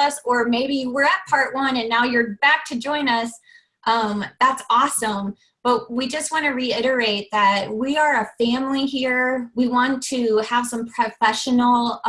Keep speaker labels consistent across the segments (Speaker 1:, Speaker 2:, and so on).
Speaker 1: us, or maybe you were at part 1 and now you're back to join us. That's awesome. But we just want to reiterate that we are a family here. We want to have some professional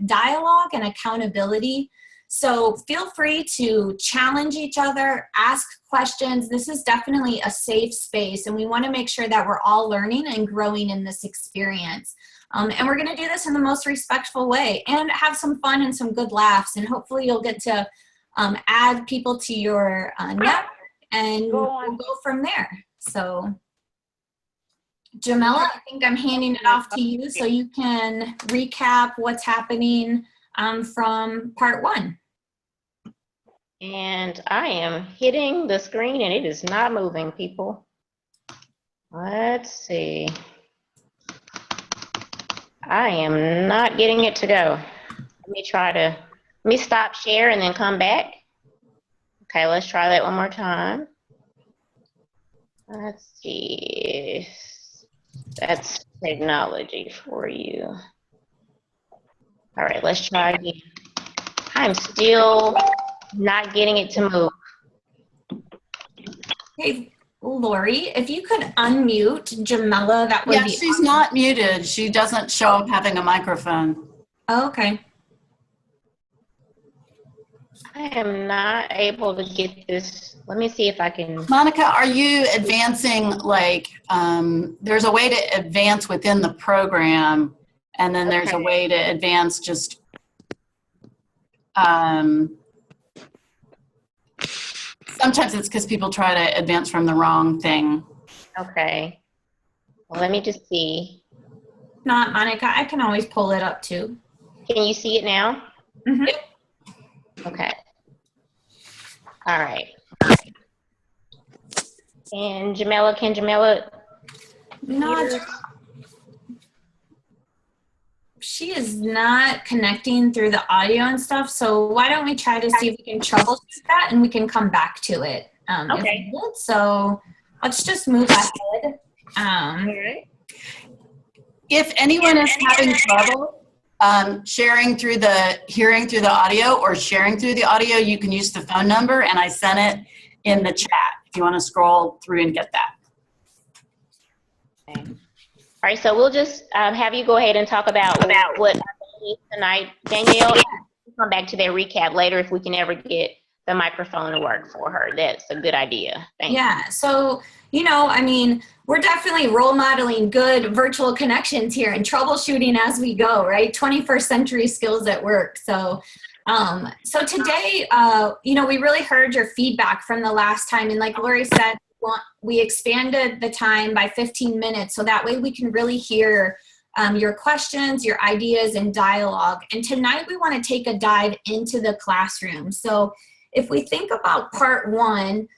Speaker 1: dialogue and accountability. So feel free to challenge each other, ask questions. This is definitely a safe space, and we want to make sure that we're all learning and growing in this experience. And we're going to do this in the most respectful way and have some fun and some good laughs. And hopefully you'll get to add people to your network, and we'll go from there. So Jemelleh, I think I'm handing it off to you so you can recap what's happening from part 1.
Speaker 2: And I am hitting the screen and it is not moving, people. Let's see. I am not getting it to go. Let me stop share and then come back. Okay, let's try that one more time. Let's see. That's technology for you. All right, let's try again. I'm still not getting it to move.
Speaker 1: Hey, Lori, if you could unmute Jemelleh, that would be
Speaker 3: she's
Speaker 1: awesome.
Speaker 3: not muted. She doesn't show up having a microphone.
Speaker 1: Oh, okay.
Speaker 2: I am not able to get this. Let me see if I can.
Speaker 3: Monica, are you advancing, like, there's a way to advance within the program, and then there's a way to advance just, sometimes it's because people try to advance from the wrong thing.
Speaker 2: Okay. Well, let me just see.
Speaker 1: Not Monica, I can always pull it up too.
Speaker 2: Can you see it now?
Speaker 1: Mm-hmm.
Speaker 2: Okay. All right. And Jemelleh, can Jemelleh?
Speaker 1: No, she is not connecting through the audio and stuff. So why don't we try to see if we can troubleshoot that, and we can come back to it.
Speaker 2: Okay.
Speaker 1: So let's just move ahead.
Speaker 2: All right.
Speaker 3: If anyone is having trouble hearing through the audio or sharing through the audio, you can use the phone number, and I sent it in the chat if you want to scroll through and get that.
Speaker 2: Okay. All right, so we'll just have you go ahead and talk about what is tonight. Danielle, we'll come back to that recap later if we can ever get the microphone to work for her. That's a good idea. Thank you.
Speaker 1: Yeah, so, I mean, we're definitely role modeling good virtual connections here and troubleshooting as we go, right? 21st century skills at work. So, so today, we really heard your feedback from the last time. And like Lori said, we expanded the time by 15 minutes. So that way we can really hear your questions, your ideas, and dialogue. And tonight we want to take a dive into the classroom. So if we think about part 1,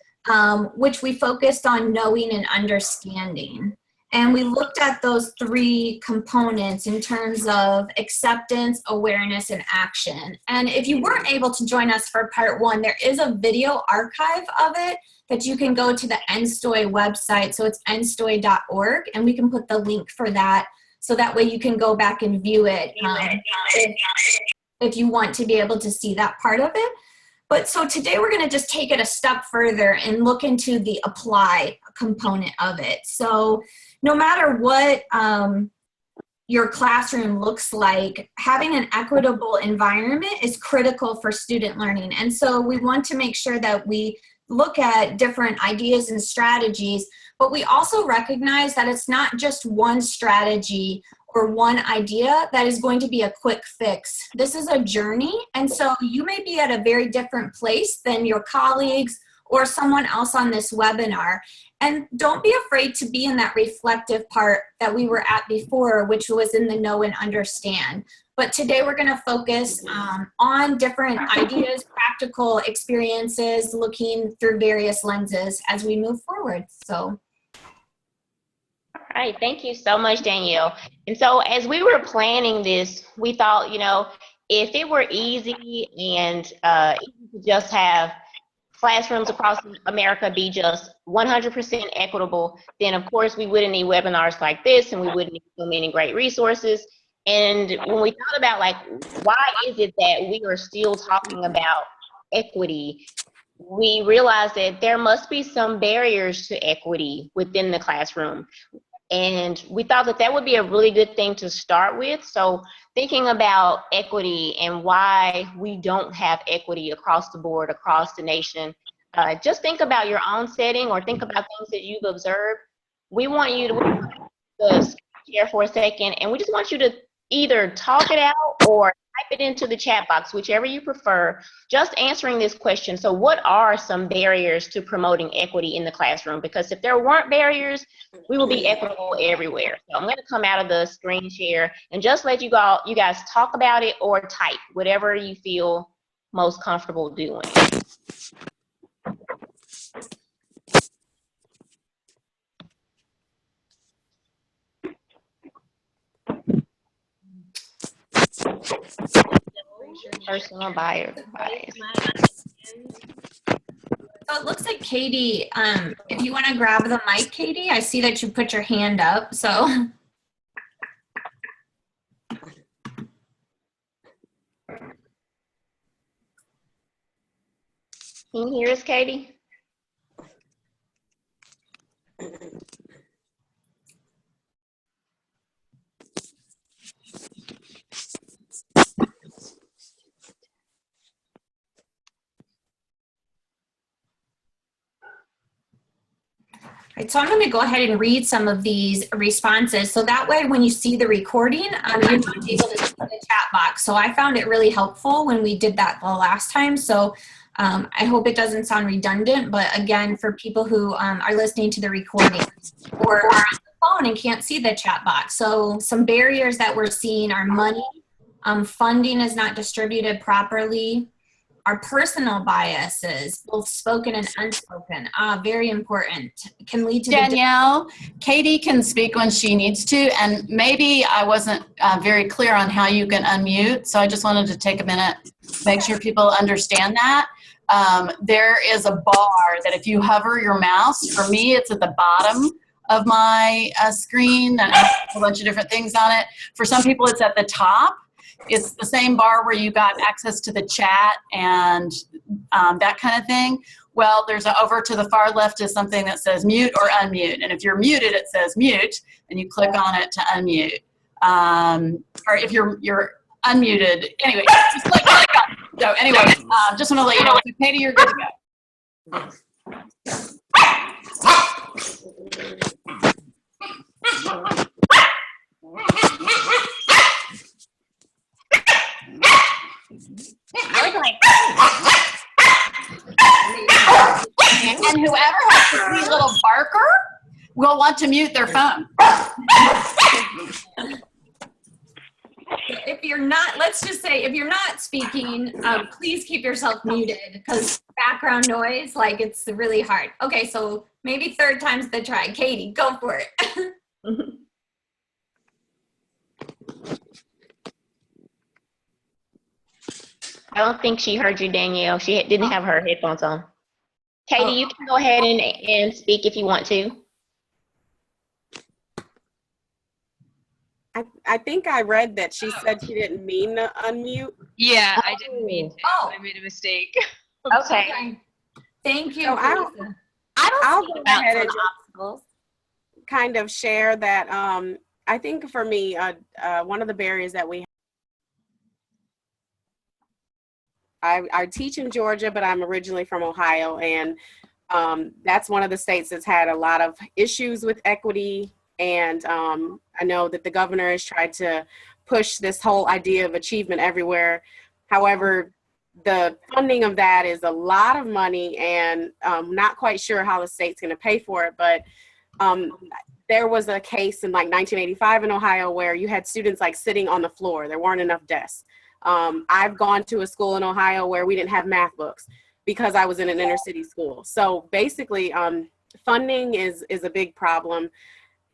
Speaker 1: which we focused on knowing and understanding. And we looked at those 3 components in terms of acceptance, awareness, and action. And if you weren't able to join us for part 1, there is a video archive of it that you can go to the NNSTOY website. So it's nstoy.org, and we can put the link for that. So that way you can go back and view it if you want to be able to see that part of it. But so today we're going to just take it a step further and look into the apply component of it. So no matter what your classroom looks like, having an equitable environment is critical for student learning. And so we want to make sure that we look at different ideas and strategies, but we also recognize that it's not just one strategy or one idea that is going to be a quick fix. This is a journey, and so you may be at a very different place than your colleagues or someone else on this webinar. And don't be afraid to be in that reflective part that we were at before, which was in the know and understand. But today we're gonna focus on different ideas, practical experiences, looking through various lenses as we move forward, so.
Speaker 2: All right, thank you so much, Danielle. And so as we were planning this, we thought, if it were easy and easy to just have classrooms across America be just 100% equitable, then of course we wouldn't need webinars like this, and we wouldn't need so many great resources. And when we thought about like, why is it that we are still talking about equity, we realized that there must be some barriers to equity within the classroom. And we thought that that would be a really good thing to start with. So thinking about equity and why we don't have equity across the board, across the nation, just think about your own setting or think about things that you've observed. We want you to share for a second, and we just want you to either talk it out or type it into the chat box, whichever you prefer, just answering this question. So what are some barriers to promoting equity in the classroom? Because if there weren't barriers, we will be equitable everywhere. So I'm going to come out of the screen share and just let you guys talk about it or type, whatever you feel most comfortable doing. Personal bias.
Speaker 1: So it looks like Katie, if you want to grab the mic, Katie, I see that you put your hand up, so.
Speaker 2: Can you hear us, Katie?
Speaker 1: Right, so I'm going to go ahead and read some of these responses. So that way, when you see the recording, you're not able to see the chat box. So I found it really helpful when we did that the last time. So I hope it doesn't sound redundant, but again, for people who are listening to the recording or are on the phone and can't see the chat box. So some barriers that we're seeing are money, funding is not distributed properly, our personal biases, both spoken and unspoken, very important, can lead to
Speaker 3: Danielle, Katie can speak when she needs to, and maybe I wasn't very clear on how you can unmute, so I just wanted to take a minute, make sure people understand that. There is a bar that if you hover your mouse, for me it's at the bottom of my screen and has a bunch of different things on it. For some people it's at the top. It's the same bar where you got access to the chat and that kind of thing. Well, there's over to the far left is something that says mute or unmute. And if you're muted, it says mute, and you click on it to unmute. Or if you're unmuted, anyway, just click on it. So anyway, just want to let you know, so Katie, you're good to go. And whoever has the sweet little barker will want to mute their phone.
Speaker 1: If you're not, let's just say, if you're not speaking, please keep yourself muted because background noise, like it's really hard. Okay, so maybe third time's the try. Katie, go for it.
Speaker 2: I don't think she heard you, Danielle. She didn't have her headphones on. Katie, you can go ahead and speak if you want to.
Speaker 4: I think I read that she said she didn't mean to unmute.
Speaker 5: Yeah, I didn't mean to.
Speaker 1: Oh.
Speaker 5: I made a mistake.
Speaker 2: Okay.
Speaker 1: Thank you.
Speaker 4: So I'll go ahead and
Speaker 1: obstacles.
Speaker 4: kind of share that. I think for me, one of the barriers that we I teach in Georgia, but I'm originally from Ohio, and that's one of the states that's had a lot of issues with equity. And I know that the governor has tried to push this whole idea of achievement everywhere. However, the funding of that is a lot of money, and not quite sure how the state's going to pay for it. But there was a case in like 1985 in Ohio where you had students like sitting on the floor. There weren't enough desks. I've gone to a school in Ohio where we didn't have math books because I was in an inner city school. So basically, funding is a big problem.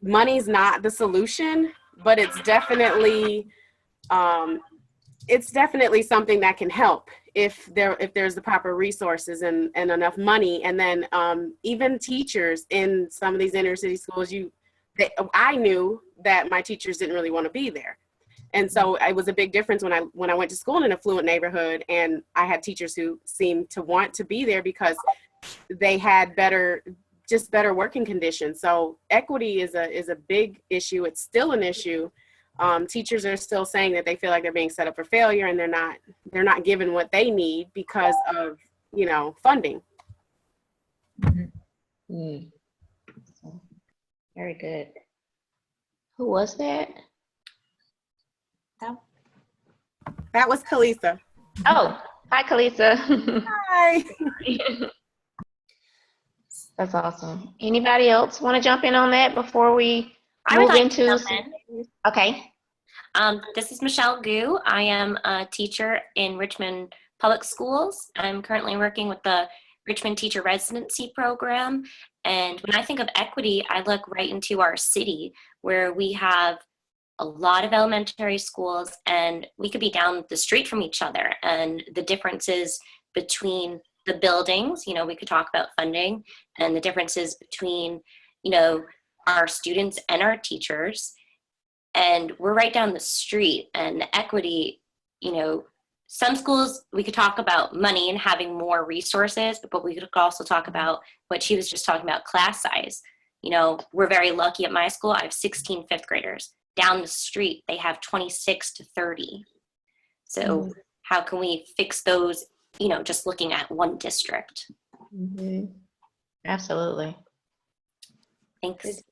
Speaker 4: Money's not the solution, but it's definitely something that can help if there's the proper resources and enough money. And then even teachers in some of these inner city schools, I knew that my teachers didn't really want to be there. And so it was a big difference when I went to school in an affluent neighborhood, and I had teachers who seemed to want to be there because they had better working conditions. So equity is a big issue. It's still an issue. Teachers are still saying that they feel like they're being set up for failure, and they're not given what they need because of, funding.
Speaker 2: Mm. Very good. Who was that?
Speaker 4: That was Kalisa.
Speaker 2: Oh, hi, Kalisa.
Speaker 4: Hi.
Speaker 2: That's awesome. Anybody else want to jump in on that before we
Speaker 6: I would
Speaker 2: move
Speaker 6: like
Speaker 2: into?
Speaker 6: to jump in.
Speaker 2: Okay.
Speaker 6: This is Michelle Gu. I am a teacher in Richmond Public Schools. I'm currently working with the Richmond Teacher Residency Program. And when I think of equity, I look right into our city where we have a lot of elementary schools and we could be down the street from each other. And the differences between the buildings, we could talk about funding, and the differences between, our students and our teachers. And we're right down the street, and equity, some schools, we could talk about money and having more resources, but we could also talk about what she was just talking about, class size. We're very lucky at my school. I have 16 fifth graders. Down the street, they have 26 to 30. So how can we fix those, just looking at one district?
Speaker 2: Mm-hmm. Absolutely.
Speaker 6: Thanks.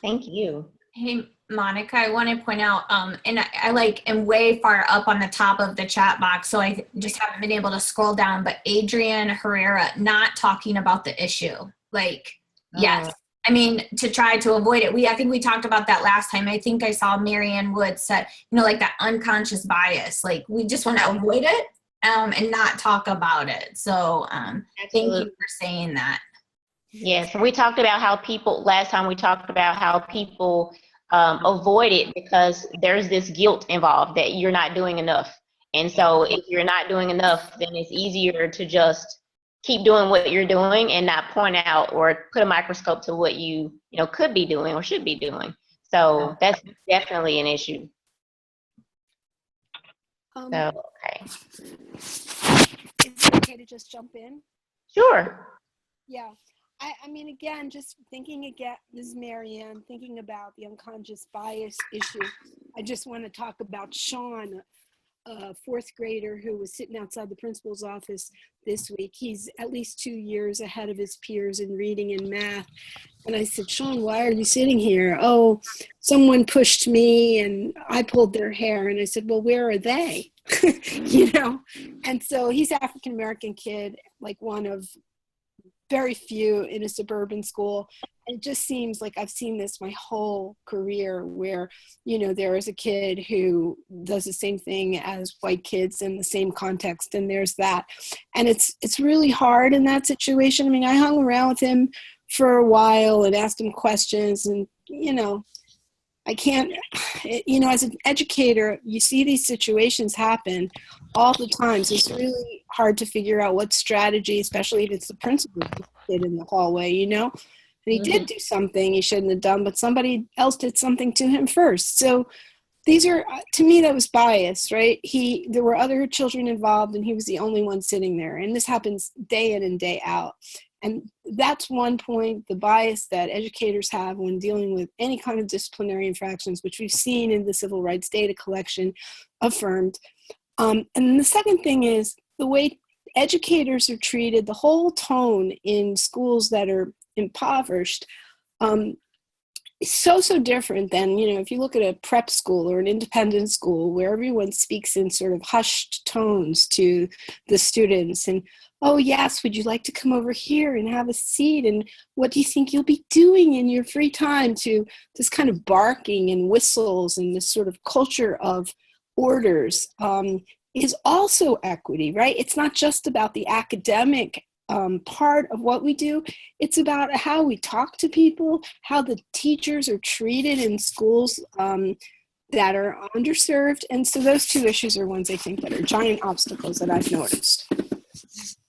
Speaker 2: Thank you.
Speaker 1: Hey, Monica, I want to point out, and I am way far up on the top of the chat box, so I just haven't been able to scroll down, but Adrian Herrera not talking about the issue. Yes. I mean, to try to avoid it. I think we talked about that last time. I think I saw Marianne Wood said, that unconscious bias. We just want to avoid it and not talk about it. So thank you for saying that.
Speaker 2: Yes, we talked about how last time we talked about how people avoid it because there's this guilt involved that you're not doing enough. And so if you're not doing enough, then it's easier to just keep doing what you're doing and not point out or put a microscope to what you could be doing or should be doing. So that's definitely an issue. Okay.
Speaker 7: Is it okay to just jump in?
Speaker 2: Sure.
Speaker 7: Yeah. I mean, again, just thinking again, this is Marianne, thinking about the unconscious bias issue. I just want to talk about Sean, a fourth grader who was sitting outside the principal's office this week. He's at least 2 years ahead of his peers in reading and math. And I said, Sean, why are you sitting here? Oh, someone pushed me and I pulled their hair. And I said, well, where are they? And so he's an African-American kid, one of very few in a suburban school. It just seems like I've seen this my whole career where, there is a kid who does the same thing as white kids in the same context. And there's that. And it's really hard in that situation. I mean, I hung around with him for a while and asked him questions and, I can't, as an educator, you see these situations happen all the time. So it's really hard to figure out what strategy, especially if it's the principal kid in the hallway, And he did do something he shouldn't have done, but somebody else did something to him first. So these are, to me, that was bias, right? There were other children involved and he was the only one sitting there. And this happens day in and day out. And that's one point, the bias that educators have when dealing with any kind of disciplinary infractions, which we've seen in the civil rights data collection affirmed. And the second thing is the way educators are treated, the whole tone in schools that are impoverished is so different than, if you look at a prep school or an independent school where everyone speaks in sort of hushed tones to the students and, oh, yes, would you like to come over here and have a seat? And what do you think you'll be doing in your free time? To this kind of barking and whistles and this sort of culture of orders is also equity, right? It's not just about the academic part of what we do. It's about how we talk to people, how the teachers are treated in schools that are underserved. And so those two issues are ones I think that are giant obstacles that I've noticed.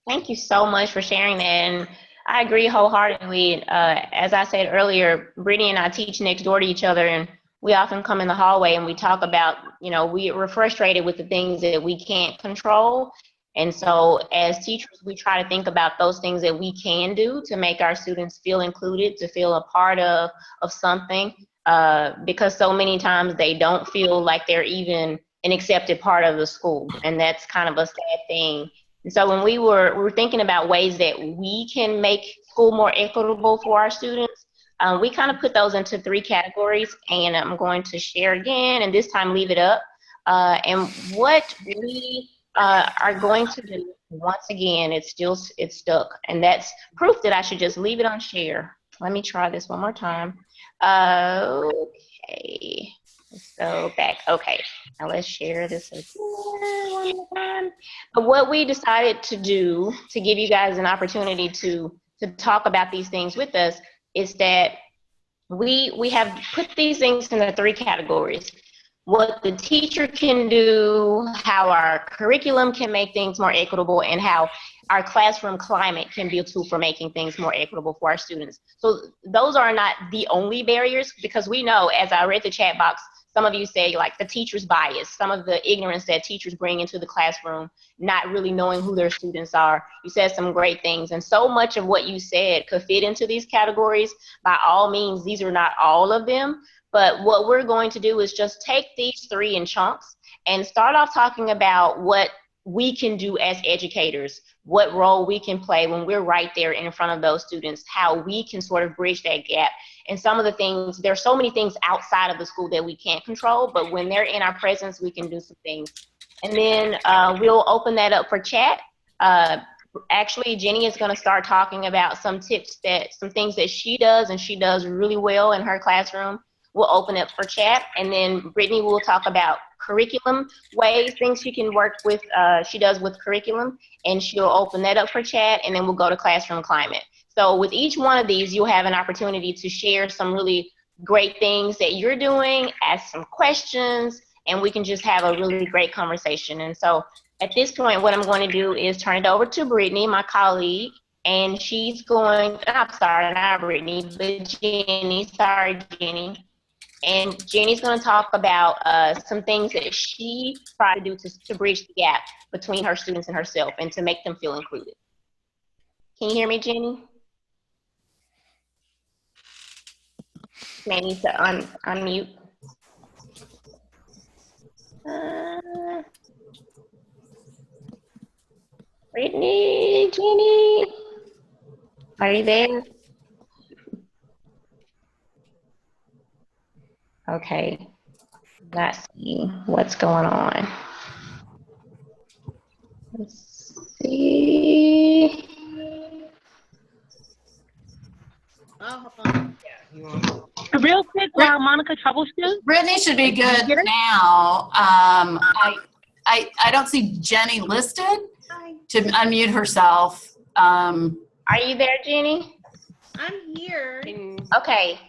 Speaker 2: Thank you so much for sharing that. And I agree wholeheartedly. As I said earlier, Brittny and I teach next door to each other, and we often come in the hallway and we talk about, we're frustrated with the things that we can't control. And so as teachers, we try to think about those things that we can do to make our students feel included, to feel a part of something, because so many times they don't feel like they're even an accepted part of the school. And that's kind of a sad thing. And so when we were thinking about ways that we can make school more equitable for our students, we kind of put those into 3 categories, and I'm going to share again, and this time leave it up. And what we are going to do, once again, it's stuck, and that's proof that I should just leave it on share. Let me try this one more time. Okay, let's go back. Okay, now let's share this again one more time. But what we decided to do to give you guys an opportunity to talk about these things with us is that we have put these things in the 3 categories. What the teacher can do, how our curriculum can make things more equitable, and how our classroom climate can be a tool for making things more equitable for our students. So those are not the only barriers, because we know, as I read the chat box, some of you say like the teacher's bias, some of the ignorance that teachers bring into the classroom, not really knowing who their students are. You said some great things, and so much of what you said could fit into these categories. By all means, these are not all of them, but what we're going to do is just take these 3 in chunks and start off talking about what we can do as educators, what role we can play when we're right there in front of those students, how we can sort of bridge that gap. And some of the things, there's so many things outside of the school that we can't control, but when they're in our presence, we can do some things. And then we'll open that up for chat. Actually, Jenny is going to start talking about some things that she does, and she does really well in her classroom. We'll open up for chat, and then Brittny will talk about curriculum ways, things she can work with, she does with curriculum, and she'll open that up for chat, and then we'll go to classroom climate. So with each one of these, you'll have an opportunity to share some really great things that you're doing, ask some questions, and we can just have a really great conversation. And so at this point, what I'm going to do is turn it over to Brittny, my colleague, and she's going, I'm sorry, not Brittny, but Jenny, sorry, Jenny. And Jenny's going to talk about some things that she tried to do to bridge the gap between her students and herself and to make them feel included. Can you hear me, Jenny? May need to unmute. Brittny, Jenny, are you there? Okay, not seeing what's going on. Let's see.
Speaker 8: Real quick, while Monica troubleshoots.
Speaker 3: Brittny should be good now. I don't see Jenny listed to unmute herself.
Speaker 2: Are you there, Jenny?
Speaker 9: I'm here.
Speaker 2: Okay.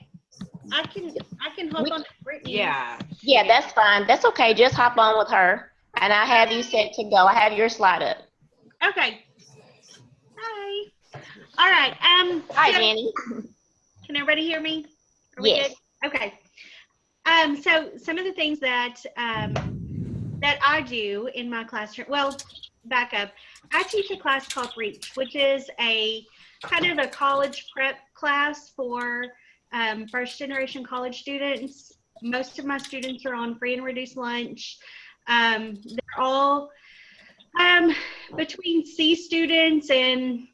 Speaker 9: I can hop on to Brittny.
Speaker 2: Yeah, that's fine. That's okay. Just hop on with her, and I have you set to go. I have your slide up.
Speaker 9: Okay. Hi. All right.
Speaker 2: Hi,
Speaker 9: so,
Speaker 2: Jenny.
Speaker 9: Can everybody hear me? Are we
Speaker 2: Yes.
Speaker 9: good? Okay. So some of the things that that I do in my classroom. Well, back up. I teach a class called Reach, which is a kind of a college prep class for first generation college students. Most of my students are on free and reduced lunch. They're all between C students and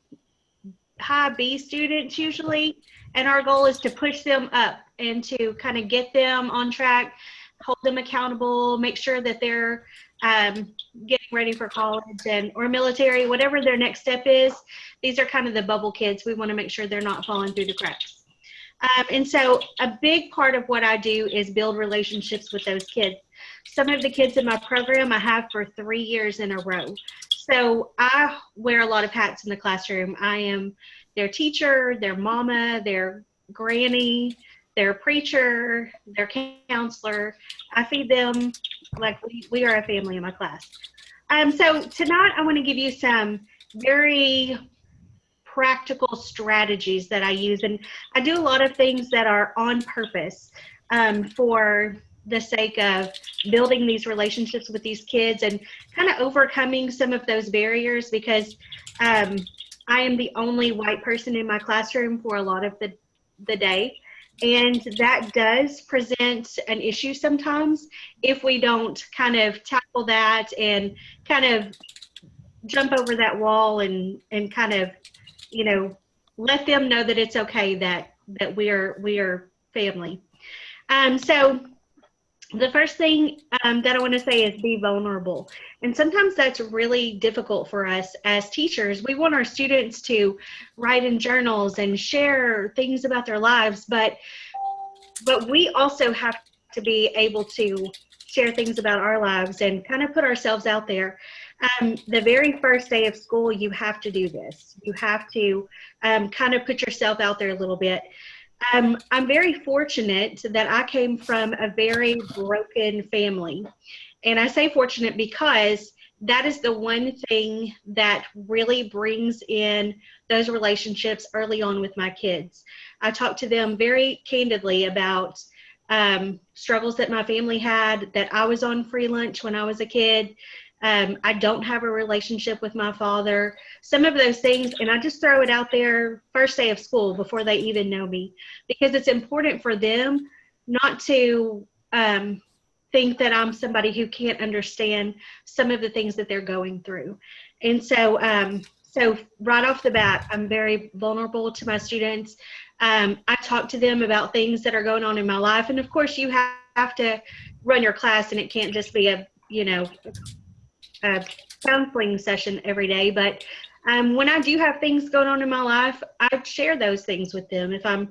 Speaker 9: high B students usually. And our goal is to push them up and to kind of get them on track, hold them accountable, make sure that they're getting ready for college or military, whatever their next step is. These are kind of the bubble kids. We want to make sure they're not falling through the cracks. And so a big part of what I do is build relationships with those kids. Some of the kids in my program I have for 3 years in a row. So I wear a lot of hats in the classroom. I am their teacher, their mama, their granny, their preacher, their counselor. I feed them like we are a family in my class. So tonight I want to give you some very practical strategies that I use, and I do a lot of things that are on purpose. for the sake of building these relationships with these kids and kind of overcoming some of those barriers, because I am the only white person in my classroom for a lot of the day. And that does present an issue sometimes if we don't kind of tackle that and kind of jump over that wall and kind of, you know, let them know that it's okay that we are family. So the first thing that I want to say is be vulnerable. And sometimes that's really difficult for us as teachers. We want our students to write in journals and share things about their lives, but we also have to be able to share things about our lives and kind of put ourselves out there. The very first day of school, you have to do this. You have to kind of put yourself out there a little bit. I'm very fortunate that I came from a very broken family. And I say fortunate because that is the one thing that really brings in those relationships early on with my kids. I talk to them very candidly about struggles that my family had, that I was on free lunch when I was a kid. I don't have a relationship with my father, some of those things. And I just throw it out there first day of school before they even know me, because it's important for them not to think that I'm somebody who can't understand some of the things that they're going through. And so, so right off the bat, I'm very vulnerable to my students. I talk to them about things that are going on in my life. And of course you have to run your class, and it can't just be a counseling session every day. But when I do have things going on in my life, I share those things with them. If I'm,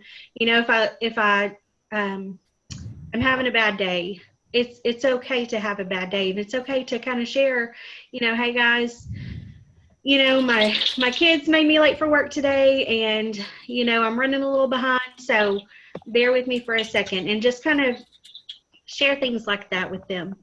Speaker 9: I'm having a bad day, it's okay to have a bad day, and it's okay to kind of share, hey guys, my kids made me late for work today, and I'm running a little behind, so bear with me for a second, and just kind of share things like that with them.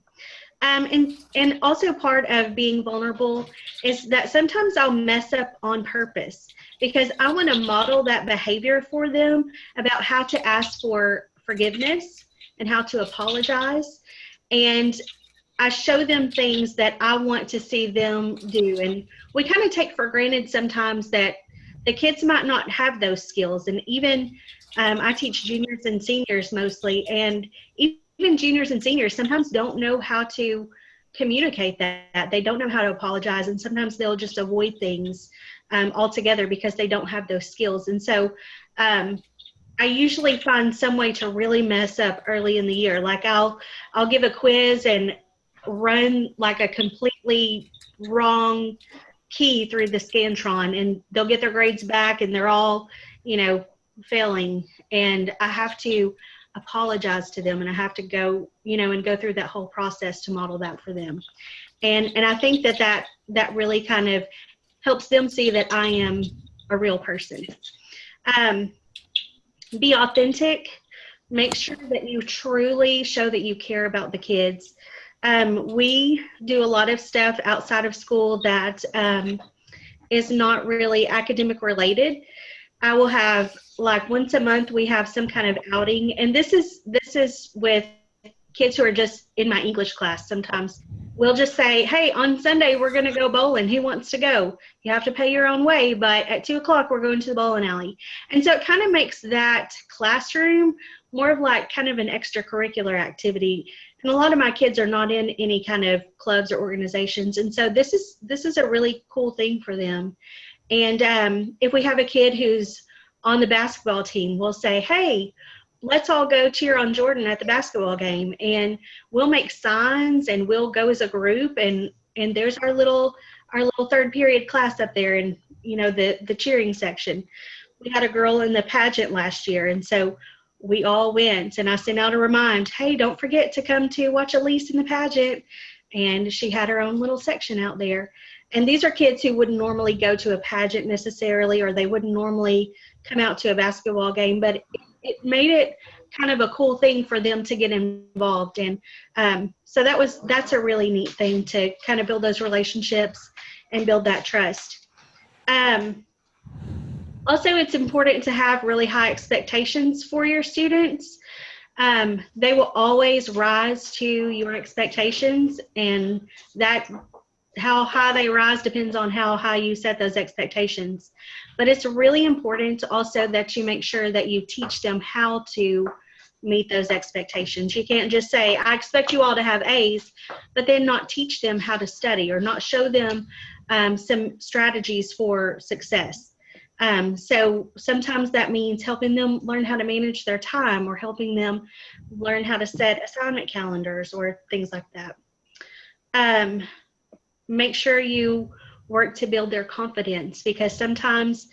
Speaker 9: And also part of being vulnerable is that sometimes I'll mess up on purpose, because I want to model that behavior for them about how to ask for forgiveness and how to apologize. And I show them things that I want to see them do. And we kind of take for granted sometimes that the kids might not have those skills. And even I teach juniors and seniors mostly, and even juniors and seniors sometimes don't know how to communicate that. They don't know how to apologize, and sometimes they'll just avoid things altogether because they don't have those skills. And so I usually find some way to really mess up early in the year. Like I'll give a quiz and run like a completely wrong key through the Scantron, and they'll get their grades back and they're all, failing. And I have to apologize to them, and I have to go, and go through that whole process to model that for them. And I think that really kind of helps them see that I am a real person. Be authentic. Make sure that you truly show that you care about the kids. We do a lot of stuff outside of school that is not really academic related. I will have, like, once a month we have some kind of outing, and this is with kids who are just in my English class. Sometimes we'll just say, hey, on Sunday we're going to go bowling. Who wants to go? You have to pay your own way, but at 2:00 we're going to the bowling alley. And so it kind of makes that classroom more of like kind of an extracurricular activity. And a lot of my kids are not in any kind of clubs or organizations, and so this is a really cool thing for them. And if we have a kid who's on the basketball team, we'll say, hey, let's all go cheer on Jordan at the basketball game. And we'll make signs, and we'll go as a group. And there's our little third period class up there in, the cheering section. We had a girl in the pageant last year, and so we all went. And I sent out a remind, hey, don't forget to come to watch Elise in the pageant. And she had her own little section out there. And these are kids who wouldn't normally go to a pageant necessarily, or they wouldn't normally come out to a basketball game, but it made it kind of a cool thing for them to get involved in. So that's a really neat thing to kind of build those relationships and build that trust. Also, it's important to have really high expectations for your students. They will always rise to your expectations, and that how high they rise depends on how high you set those expectations. But it's really important also that you make sure that you teach them how to meet those expectations. You can't just say, I expect you all to have A's, but then not teach them how to study or not show them some strategies for success. So sometimes that means helping them learn how to manage their time, or helping them learn how to set assignment calendars or things like that. Make sure you work to build their confidence, because sometimes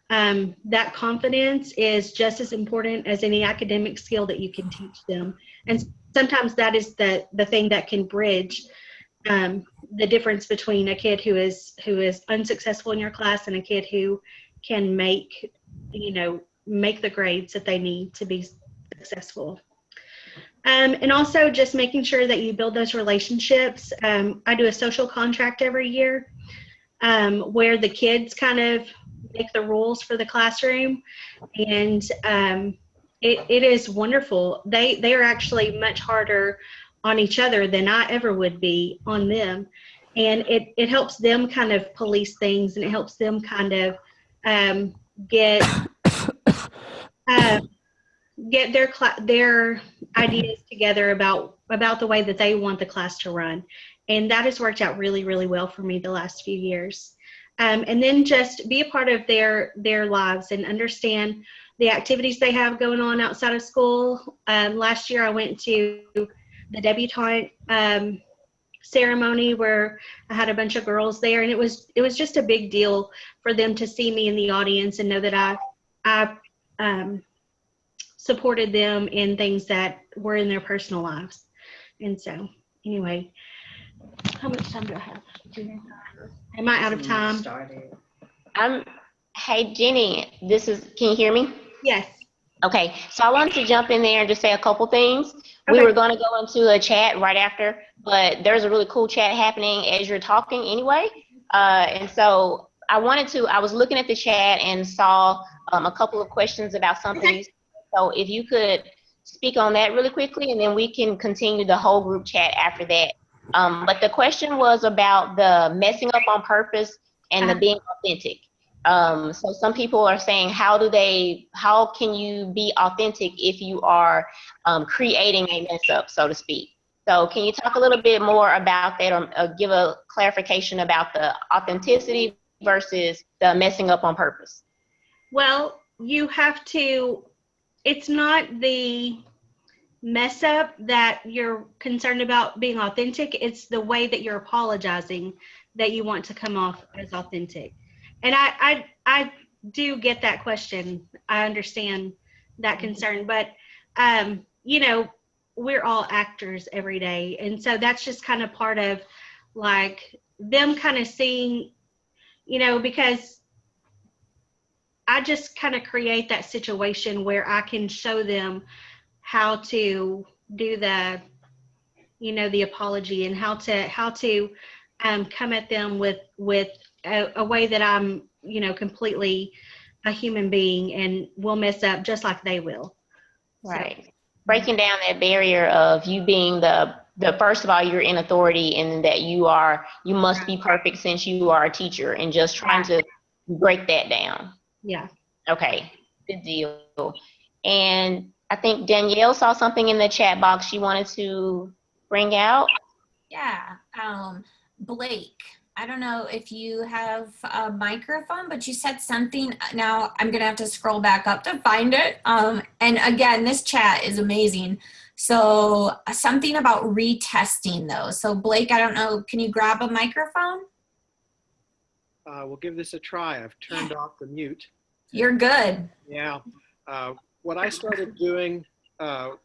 Speaker 9: that confidence is just as important as any academic skill that you can teach them. And sometimes that is the thing that can bridge the difference between a kid who is unsuccessful in your class and a kid who can make the grades that they need to be successful. And also just making sure that you build those relationships. I do a social contract every year where the kids kind of make the rules for the classroom, and it is wonderful. They are actually much harder on each other than I ever would be on them, and it helps them kind of police things, and it helps them kind of get their ideas together about the way that they want the class to run. And that has worked out really, really well for me the last few years. And then just be a part of their lives and understand the activities they have going on outside of school. Last year I went to the debutante ceremony where I had a bunch of girls there, and it was just a big deal for them to see me in the audience and know that I supported them in things that were in their personal lives. And so anyway, how much time do I have? Am I out of time?
Speaker 2: Hey, Jenny, can you hear me?
Speaker 9: Yes.
Speaker 2: Okay, so I wanted to jump in there and just say a couple things. We
Speaker 9: Okay.
Speaker 2: were going to go into a chat right after, but there's a really cool chat happening as you're talking anyway. And so I was looking at the chat and saw a couple of questions about something.
Speaker 9: Okay.
Speaker 2: So if you could speak on that really quickly, and then we can continue the whole group chat after that. But the question was about the messing up on purpose and the being authentic. So some people are saying, how can you be authentic if you are creating a mess up, so to speak? So can you talk a little bit more about that, or give a clarification about the authenticity versus the messing up on purpose?
Speaker 9: Well, you have to, it's not the mess up that you're concerned about being authentic. It's the way that you're apologizing that you want to come off as authentic. And I do get that question. I understand that concern, but we're all actors every day. And so that's just kind of part of like them kind of seeing, because I just kind of create that situation where I can show them how to do the apology, and how to come at them with a way that I'm, completely a human being and will mess up just like they will.
Speaker 2: Right. So, breaking down that barrier of you being the first of all, you're in authority, and that you must be perfect since you are a teacher, and just trying to break that down.
Speaker 9: Yeah. Okay.
Speaker 2: Good deal. And I think Danielle saw something in the chat box she wanted to bring out.
Speaker 1: Yeah. Blake, I don't know if you have a microphone, but you said something. Now I'm going to have to scroll back up to find it. And again, this chat is amazing. So something about retesting though. So Blake, I don't know, can you grab a microphone?
Speaker 10: We'll give this a try. I've turned off the mute.
Speaker 1: You're good.
Speaker 10: Yeah. What I started doing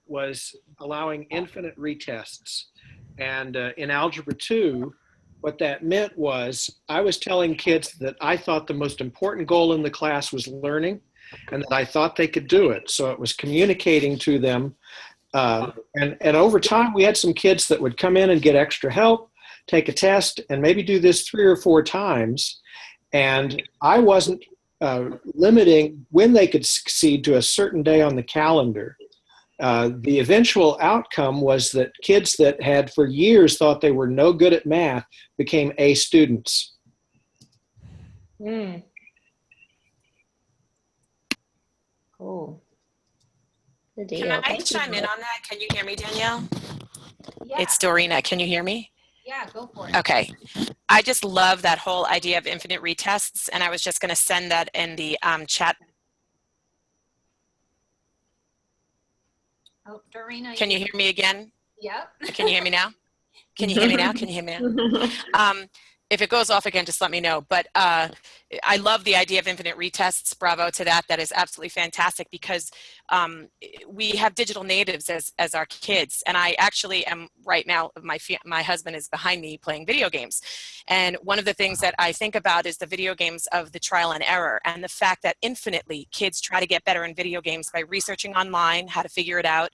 Speaker 10: was allowing infinite retests. And in Algebra 2, what that meant was I was telling kids that I thought the most important goal in the class was learning, and that I thought they could do it. So it was communicating to them. And over time, we had some kids that would come in and get extra help, take a test, and maybe do this 3 or 4 times. And I wasn't limiting when they could succeed to a certain day on the calendar. the eventual outcome was that kids that had for years thought they were no good at math became A students.
Speaker 2: Cool. Good deal.
Speaker 11: Can I
Speaker 2: Thank you.
Speaker 11: chime in on that? Can you hear me, Danielle?
Speaker 1: Yeah.
Speaker 11: It's Dorina. Can you hear me?
Speaker 1: Yeah, go for it.
Speaker 11: Okay. I just love that whole idea of infinite retests, and I was just going to send that in the chat.
Speaker 1: Oh, Dorina.
Speaker 11: Can you hear me again?
Speaker 1: Yep.
Speaker 11: Can you hear me now? Can you hear me now? Can you hear me now? If it goes off again, just let me know. But I love the idea of infinite retests. Bravo to that. That is absolutely fantastic because we have digital natives as our kids. And I actually am right now, my husband is behind me playing video games. And one of the things that I think about is the video games of the trial and error, and the fact that infinitely kids try to get better in video games by researching online how to figure it out.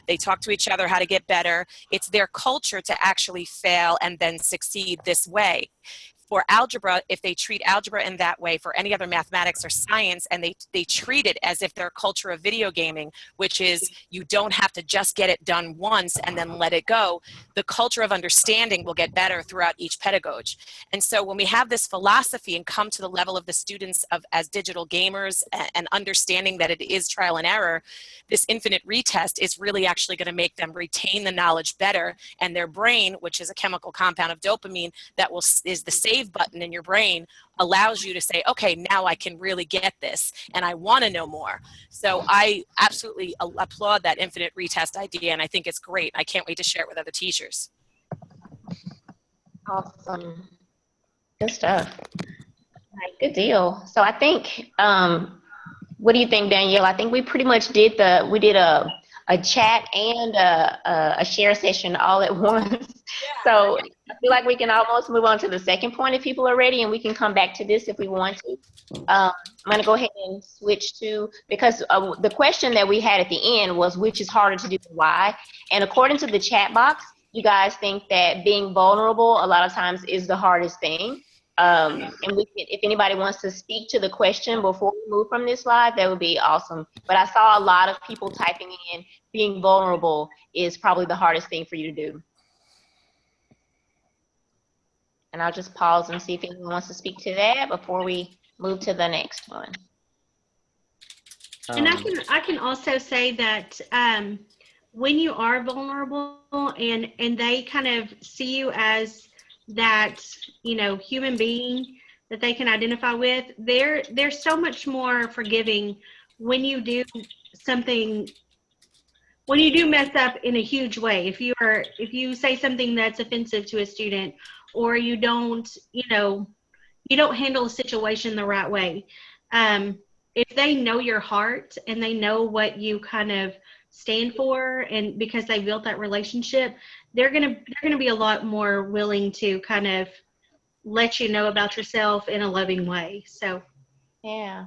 Speaker 11: They talk to each other how to get better. It's their culture to actually fail and then succeed this way. For algebra, if they treat algebra in that way, for any other mathematics or science, and they treat it as if their culture of video gaming, which is you don't have to just get it done once and then let it go, the culture of understanding will get better throughout each pedagogy. And so when we have this philosophy and come to the level of the students as digital gamers and understanding that it is trial and error, this infinite retest is really actually going to make them retain the knowledge better, and their brain, which is a chemical compound of dopamine that is the save button in your brain, allows you to say, okay, now I can really get this and I want to know more. So I absolutely applaud that infinite retest idea, and I think it's great. I can't wait to share it with other teachers.
Speaker 2: Awesome. Good stuff. All right, good deal. So I think, what do you think, Danielle? I think we pretty much did a chat and a share session all at once. So I feel like we can almost move on to the second point if people are ready, and we can come back to this if we want to. I'm going to go ahead and switch to, because the question that we had at the end was which is harder to do and why. And according to the chat box, you guys think that being vulnerable a lot of times is the hardest thing. And if anybody wants to speak to the question before we move from this slide, that would be awesome. But I saw a lot of people typing in being vulnerable is probably the hardest thing for you to do. And I'll just pause and see if anyone wants to speak to that before we move to the next one.
Speaker 9: And I can also say that when you are vulnerable and they kind of see you as that, human being that they can identify with, they're so much more forgiving when you do something, when you do mess up in a huge way. If you say something that's offensive to a student, or you don't handle a situation the right way. If they know your heart and they know what you kind of stand for, and because they built that relationship, they're gonna be a lot more willing to kind of let you know about yourself in a loving way. So
Speaker 2: yeah,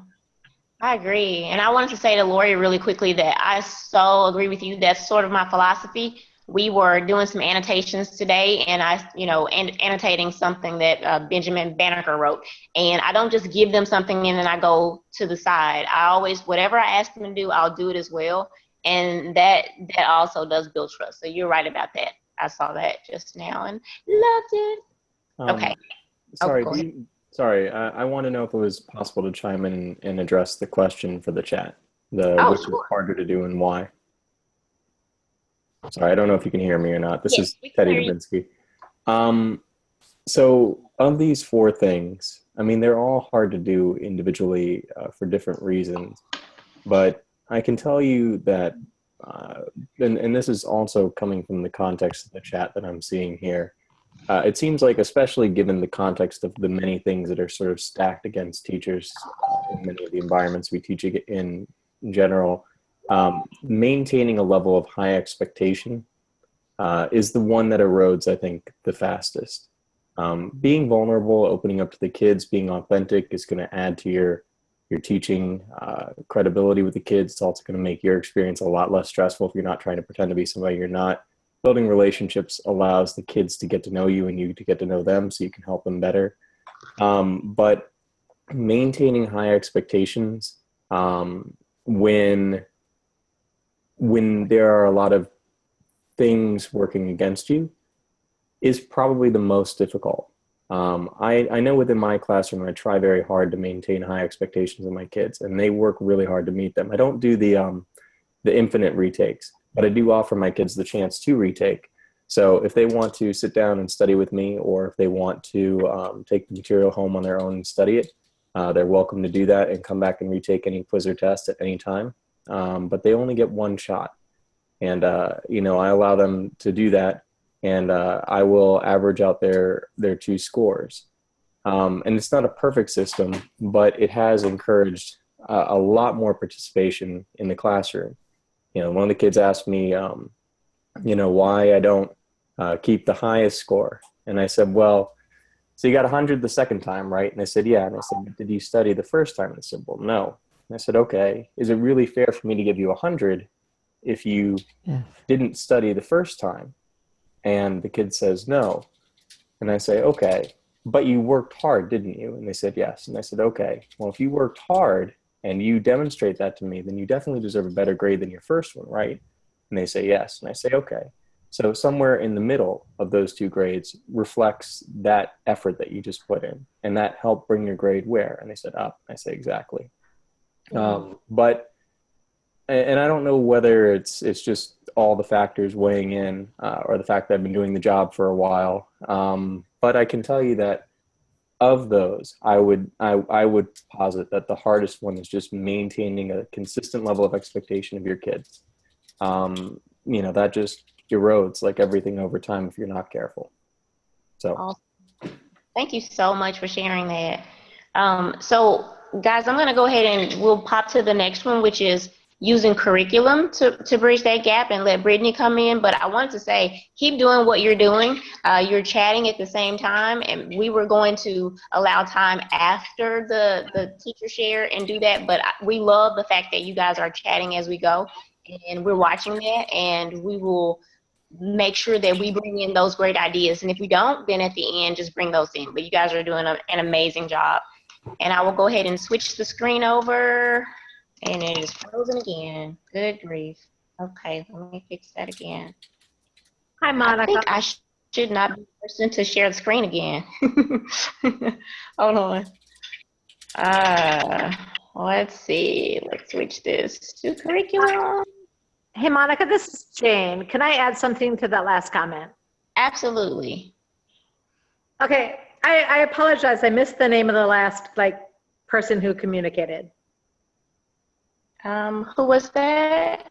Speaker 2: I agree. And I wanted to say to Lori really quickly that I so agree with you. That's sort of my philosophy. We were doing some annotations today, and annotating something that Benjamin Banneker wrote. And I don't just give them something and then I go to the side. I always, whatever I ask them to do, I'll do it as well. And that also does build trust. So you're right about that. I saw that just now and loved it. Okay.
Speaker 12: Sorry, I want to know if it was possible to chime in and address the question for the chat. Which is harder to do and why. Sorry, I don't know if you can hear me or not. This is Teddy Dubinsky. So of these four things, I mean, they're all hard to do individually for different reasons. But I can tell you that, and this is also coming from the context of the chat that I'm seeing here, it seems like, especially given the context of the many things that are sort of stacked against teachers in many of the environments we teach in general, maintaining a level of high expectation is the one that erodes, I think, the fastest. Being vulnerable, opening up to the kids, being authentic is going to add to your teaching credibility with the kids. It's also going to make your experience a lot less stressful if you're not trying to pretend to be somebody you're not. Building relationships allows the kids to get to know you and you to get to know them so you can help them better. But maintaining high expectations when when there are a lot of things working against you is probably the most difficult. I know within my classroom, I try very hard to maintain high expectations of my kids, and they work really hard to meet them. I don't do the infinite retakes, but I do offer my kids the chance to retake. So if they want to sit down and study with me, or if they want to take the material home on their own and study it, they're welcome to do that and come back and retake any quiz or test at any time. But they only get one shot. And, you know, I allow them to do that, and I will average out their 2 scores. And it's not a perfect system, but it has encouraged a lot more participation in the classroom. You know, one of the kids asked me, you know, why I don't keep the highest score. And I said, well, so you got 100 the second time, right? And they said, yeah. And I said, did you study the first time? And they said, well, no. And I said, okay, is it really fair for me to give you 100 if you didn't study the first time? And the kid says, no. And I say, okay, but you worked hard, didn't you? And they said, yes. And I said, okay, well, if you worked hard and you demonstrate that to me, then you definitely deserve a better grade than your first one, right? And they say, yes. And I say, okay. So somewhere in the middle of those 2 grades reflects that effort that you just put in. And that helped bring your grade where? And they said, up. I say, exactly. But, and I don't know whether it's just all the factors weighing in or the fact that I've been doing the job for a while. But I can tell you that of those, I would posit that the hardest one is just maintaining a consistent level of expectation of your kids. You know, that just erodes like everything over time if you're not careful. So
Speaker 2: awesome. Thank you so much for sharing that. So guys, I'm going to go ahead and we'll pop to the next one, which is using curriculum to bridge that gap, and let Brittny come in. But I wanted to say, keep doing what you're doing. You're chatting at the same time, and we were going to allow time after the teacher share and do that. But we love the fact that you guys are chatting as we go, and we're watching that, and we will make sure that we bring in those great ideas. And if we don't, then at the end, just bring those in. But you guys are doing an amazing job. And I will go ahead and switch the screen over. And it is frozen again. Good grief. Okay, let me fix that again.
Speaker 13: Hi, Monica.
Speaker 2: I think I should not be the person to share the screen again. Hold on. Let's see. Let's switch this to curriculum.
Speaker 13: Hey, Monica, this is Jane. Can I add something to that last comment?
Speaker 2: Absolutely.
Speaker 13: Okay, I apologize. I missed the name of the last person who communicated.
Speaker 2: Who was that?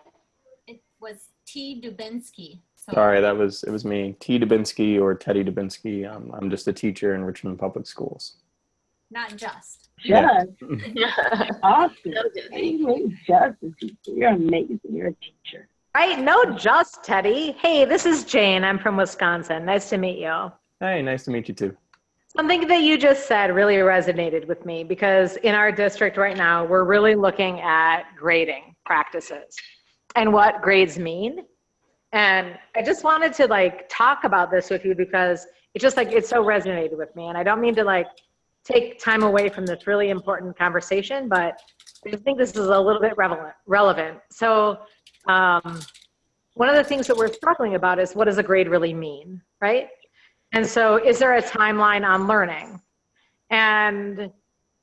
Speaker 1: It was T. Dubinsky. So.
Speaker 12: Sorry, it was me, T. Dubinsky or Teddy Dubinsky. I'm just a teacher in Richmond Public Schools.
Speaker 1: Not just.
Speaker 8: Just. Awesome. You're amazing. You're a teacher.
Speaker 13: Right? No, just Teddy. Hey, this is Jane. I'm from Wisconsin. Nice to meet you.
Speaker 12: Hey, nice to meet you too.
Speaker 13: Something that you just said really resonated with me, because in our district right now, we're really looking at grading practices and what grades mean. And I just wanted to talk about this with you because it's just it so resonated with me. And I don't mean to take time away from this really important conversation, but I just think this is a little bit relevant. So one of the things that we're struggling about is, what does a grade really mean, right? And so is there a timeline on learning? And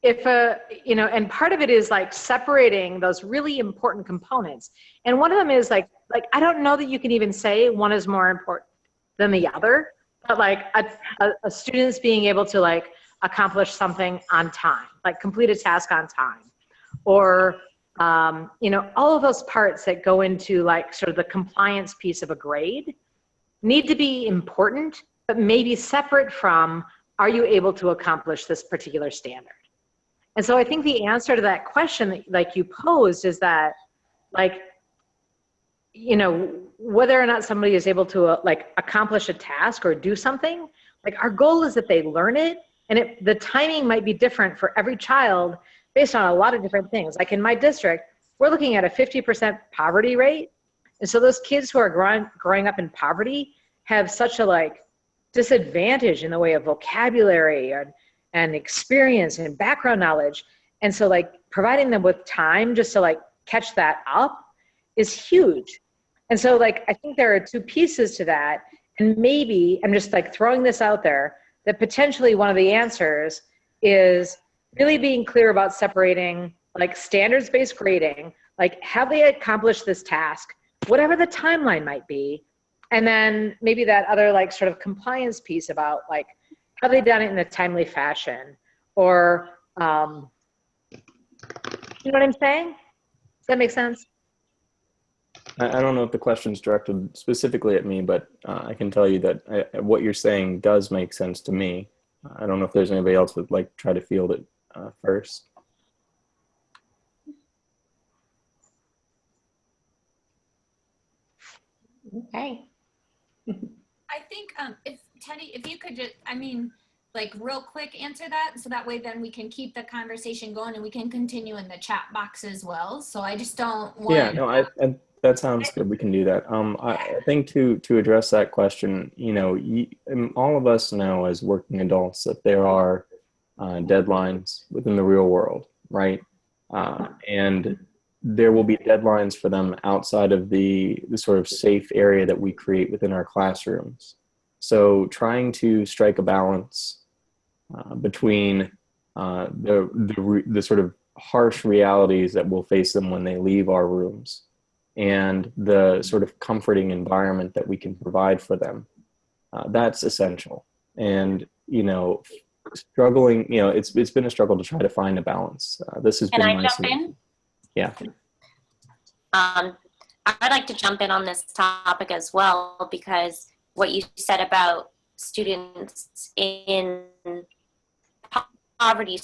Speaker 13: and part of it is separating those really important components. And one of them is I don't know that you can even say one is more important than the other, but a student's being able to accomplish something on time, complete a task on time, or all of those parts that go into sort of the compliance piece of a grade need to be important, but maybe separate from, are you able to accomplish this particular standard? And so I think the answer to that question that you posed is that whether or not somebody is able to accomplish a task or do something, our goal is that they learn it, and the timing might be different for every child based on a lot of different things. In my district, we're looking at a 50% poverty rate. And so those kids who are growing up in poverty have such a disadvantage in the way of vocabulary and experience and background knowledge. And so providing them with time just to catch that up is huge. And so like, I think there are two pieces to that. And maybe, I'm just like throwing this out there, that potentially one of the answers is really being clear about separating like standards-based grading, like have they accomplished this task, whatever the timeline might be. And then maybe that other like sort of compliance piece about like, have they done it in a timely fashion? Or, you know what I'm saying? Does that make sense?
Speaker 12: I don't know if the question's directed specifically at me, but I can tell you that what you're saying does make sense to me. I don't know if there's anybody else that would like try to field it first.
Speaker 2: Okay.
Speaker 1: I think if Teddy, if you could just, I mean, like real quick answer that, so that way then we can keep the conversation going and we can continue in the chat box as well. So I just don't want.
Speaker 12: Yeah, no, I that sounds good. We can do that. I think to address that question, you know, all of us know as working adults that there are deadlines within the real world, right? And there will be deadlines for them outside of the sort of safe area that we create within our classrooms. So trying to strike a balance between the sort of harsh realities that will face them when they leave our rooms and the sort of comforting environment that we can provide for them, that's essential. And, you know, struggling, you know, it's been a struggle to try to find a balance. This has been
Speaker 6: Can I
Speaker 12: my
Speaker 6: jump in?
Speaker 12: Yeah.
Speaker 6: I'd like to jump in on this topic as well, because what you said about students in poverty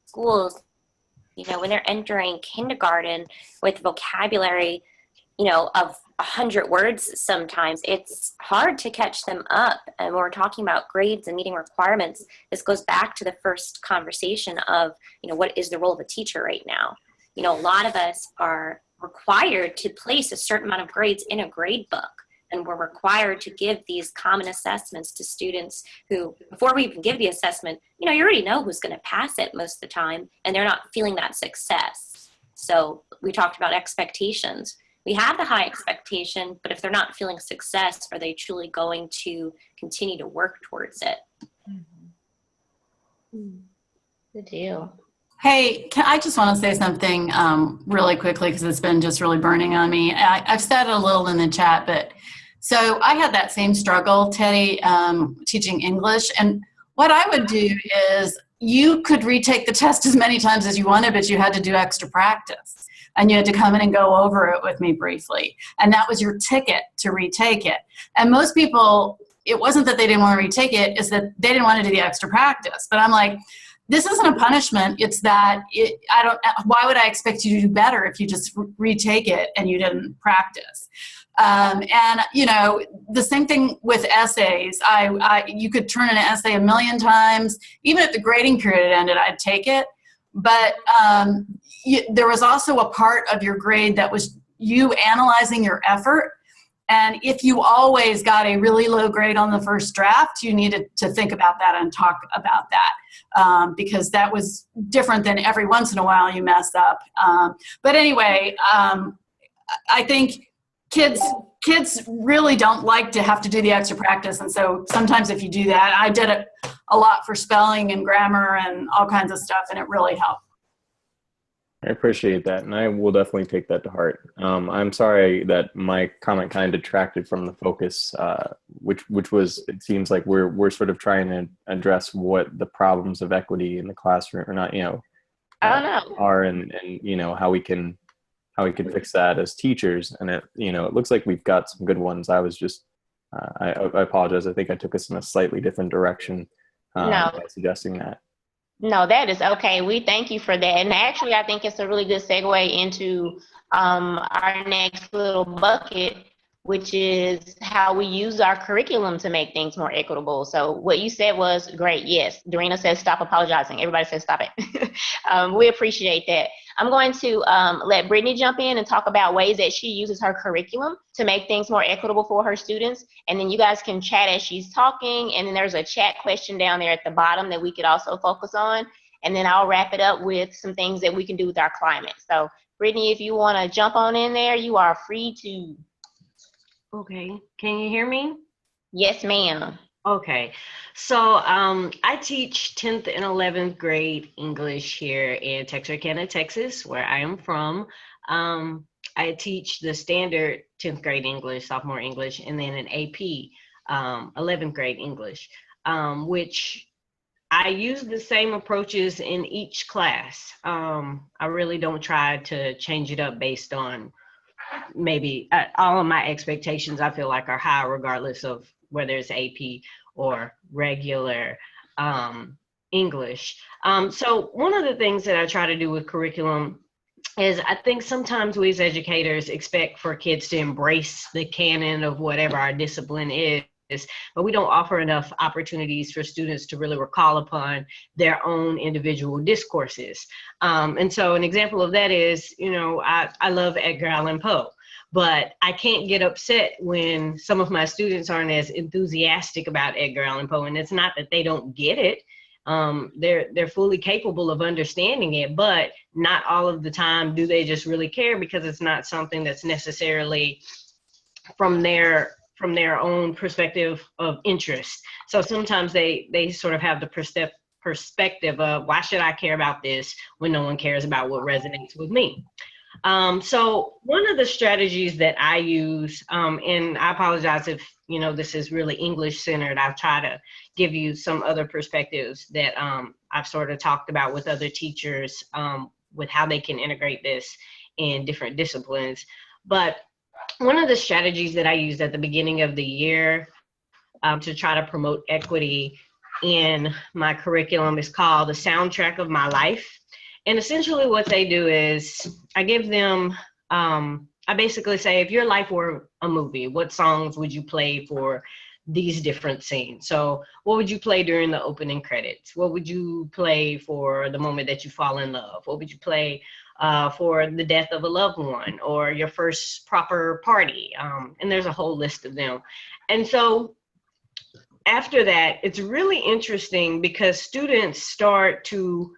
Speaker 6: schools, you know, when they're entering kindergarten with vocabulary, you know, of 100 words, sometimes it's hard to catch them up. And when we're talking about grades and meeting requirements, this goes back to the first conversation of, you know, what is the role of a teacher right now? You know, a lot of us are required to place a certain amount of grades in a grade book. And we're required to give these common assessments to students who, before we even give the assessment, you know, you already know who's going to pass it most of the time, and they're not feeling that success. So we talked about expectations. We have the high expectation, but if they're not feeling success, are they truly going to continue to work towards it?
Speaker 2: Good deal.
Speaker 3: Hey, I just want to say something really quickly because it's been just really burning on me. I've said it a little in the chat, but so I had that same struggle, Teddy, teaching English. And what I would do is you could retake the test as many times as you wanted, but you had to do extra practice. And you had to come in and go over it with me briefly. And that was your ticket to retake it. And most people, it wasn't that they didn't want to retake it, it's that they didn't want to do the extra practice. But I'm like, this isn't a punishment. It's that why would I expect you to do better if you just retake it and you didn't practice? And you know, the same thing with essays. You could turn an essay 1,000,000 times. Even if the grading period ended, I'd take it. But there was also a part of your grade that was you analyzing your effort. And if you always got a really low grade on the first draft, you needed to think about that and talk about that because that was different than every once in a while you mess up. But anyway, I think kids really don't like to have to do the extra practice. And so sometimes if you do that, I did it a lot for spelling and grammar and all kinds of stuff, and it really helped.
Speaker 12: I appreciate that, and I will definitely take that to heart. I'm sorry that my comment kind of detracted from the focus, which was, it seems like we're sort of trying to address what the problems of equity in the classroom, or not, you know, are, and you know how we can fix that as teachers. And it, you know, it looks like we've got some good ones. I was just, I apologize. I think I took us in a slightly different direction by suggesting that.
Speaker 2: No, that is okay. We thank you for that. And actually, I think it's a really good segue into our next little bucket, which is how we use our curriculum to make things more equitable. So what you said was great. Yes, Dorena says stop apologizing. Everybody says stop it. We appreciate that. I'm going to let Brittny jump in and talk about ways that she uses her curriculum to make things more equitable for her students. And then you guys can chat as she's talking. And then there's a chat question down there at the bottom that we could also focus on. and then I'll wrap it up with some things that we can do with our climate. So Brittny, if you want to jump on in there, you are free to.
Speaker 14: Okay, can you hear me?
Speaker 2: Yes, ma'am.
Speaker 14: Okay, so I teach 10th and 11th grade English here in Texarkana, Texas, where I am from. I teach the standard 10th grade English, sophomore English, and then an AP 11th grade English, which I use the same approaches in each class. I really don't try to change it up based on maybe all of my expectations I feel like are high regardless of whether it's AP or regular English. So one of the things that I try to do with curriculum is I think sometimes we as educators expect for kids to embrace the canon of whatever our discipline is, but we don't offer enough opportunities for students to really recall upon their own individual discourses. And so an example of that is, you know, I love Edgar Allan Poe, but I can't get upset when some of my students aren't as enthusiastic about Edgar Allan Poe. And it's not that they don't get it. They're fully capable of understanding it, but not all of the time do they just really care because it's not something that's necessarily from their own perspective of interest. So sometimes they sort of have the perspective of, why should I care about this when no one cares about what resonates with me? So one of the strategies that I use, and I apologize if, you know, this is really English centered, I'll try to give you some other perspectives that I've sort of talked about with other teachers with how they can integrate this in different disciplines. But one of the strategies that I used at the beginning of the year to try to promote equity in my curriculum is called the soundtrack of my life. And essentially what they do is I give them, I basically say, if your life were a movie, what songs would you play for these different scenes? So what would you play during the opening credits? What would you play for the moment that you fall in love? What would you play for the death of a loved one or your first proper party? And there's a whole list of them. And so after that, it's really interesting because students start to,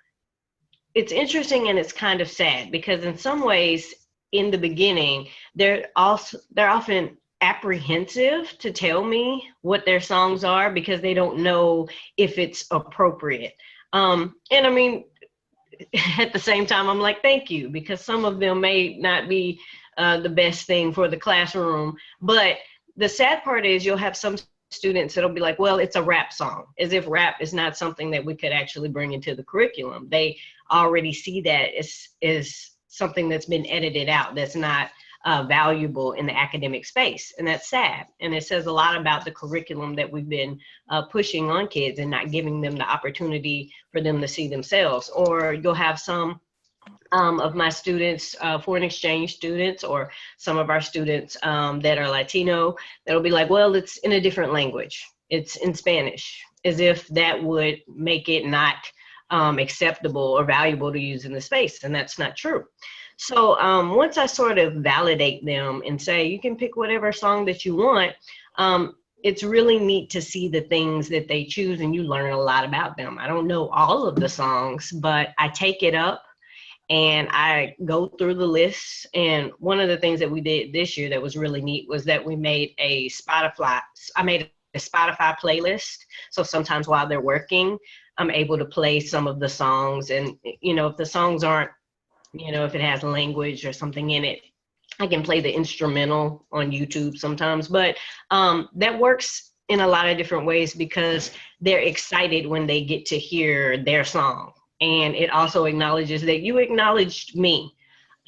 Speaker 14: it's interesting and it's kind of sad because in some ways in the beginning, they're often apprehensive to tell me what their songs are because they don't know if it's appropriate. And I mean, at the same time, I'm like, thank you, because some of them may not be the best thing for the classroom. But the sad part is you'll have some students that'll be like, well, it's a rap song, as if rap is not something that we could actually bring into the curriculum. They already see that as something that's been edited out, that's not valuable in the academic space. And that's sad. And it says a lot about the curriculum that we've been pushing on kids and not giving them the opportunity for them to see themselves. Or you'll have some of my students, foreign exchange students, or some of our students that are Latino, that'll be like, well, it's in a different language. It's in Spanish, as if that would make it not acceptable or valuable to use in the space. And that's not true. So once I sort of validate them and say, you can pick whatever song that you want, it's really neat to see the things that they choose and you learn a lot about them. I don't know all of the songs, but I take it up and I go through the list. And one of the things that we did this year that was really neat was that we made a Spotify playlist. So sometimes while they're working, I'm able to play some of the songs. And, you know, if the songs aren't, you know, if it has language or something in it, I can play the instrumental on YouTube sometimes. But that works in a lot of different ways because they're excited when they get to hear their song. And it also acknowledges that you acknowledged me.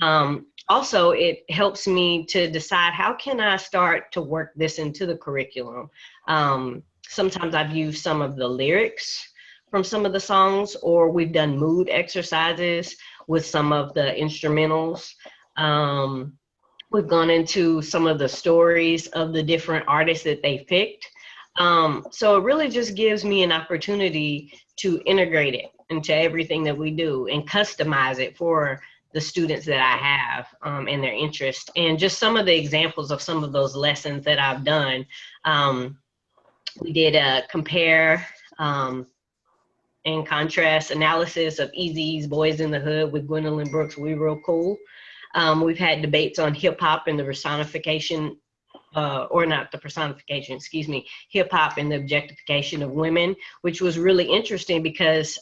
Speaker 14: Also, it helps me to decide how can I start to work this into the curriculum. Sometimes I've used some of the lyrics from some of the songs, or we've done mood exercises with some of the instrumentals. We've gone into some of the stories of the different artists that they picked. So it really just gives me an opportunity to integrate it into everything that we do and customize it for the students that I have and their interest. And just some of the examples of some of those lessons that I've done. We did a compare and and contrast analysis of Eazy's Boys in the Hood with Gwendolyn Brooks' We Real Cool. We've had debates on hip hop and the personification, or not the personification, excuse me, hip hop and the objectification of women, which was really interesting because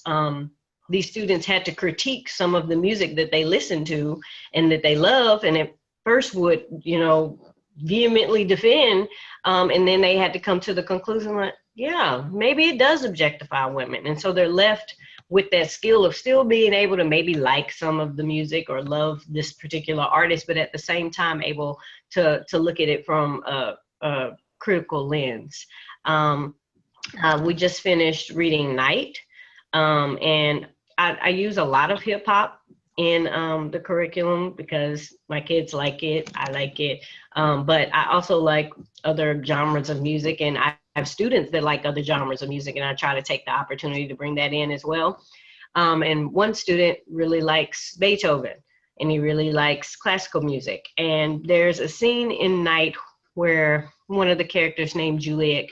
Speaker 14: these students had to critique some of the music that they listen to and that they love, and at first would, you know, vehemently defend, and then they had to come to the conclusion that, yeah, maybe it does objectify women. And so they're left with that skill of still being able to maybe like some of the music or love this particular artist, but at the same time able to look at it from a critical lens. We just finished reading Night, and I use a lot of hip hop in the curriculum because my kids like it, I like it, but I also like other genres of music, and I have students that like other genres of music, and I try to take the opportunity to bring that in as well. And one student really likes Beethoven, and he really likes classical music. And there's a scene in Night where one of the characters named Juliet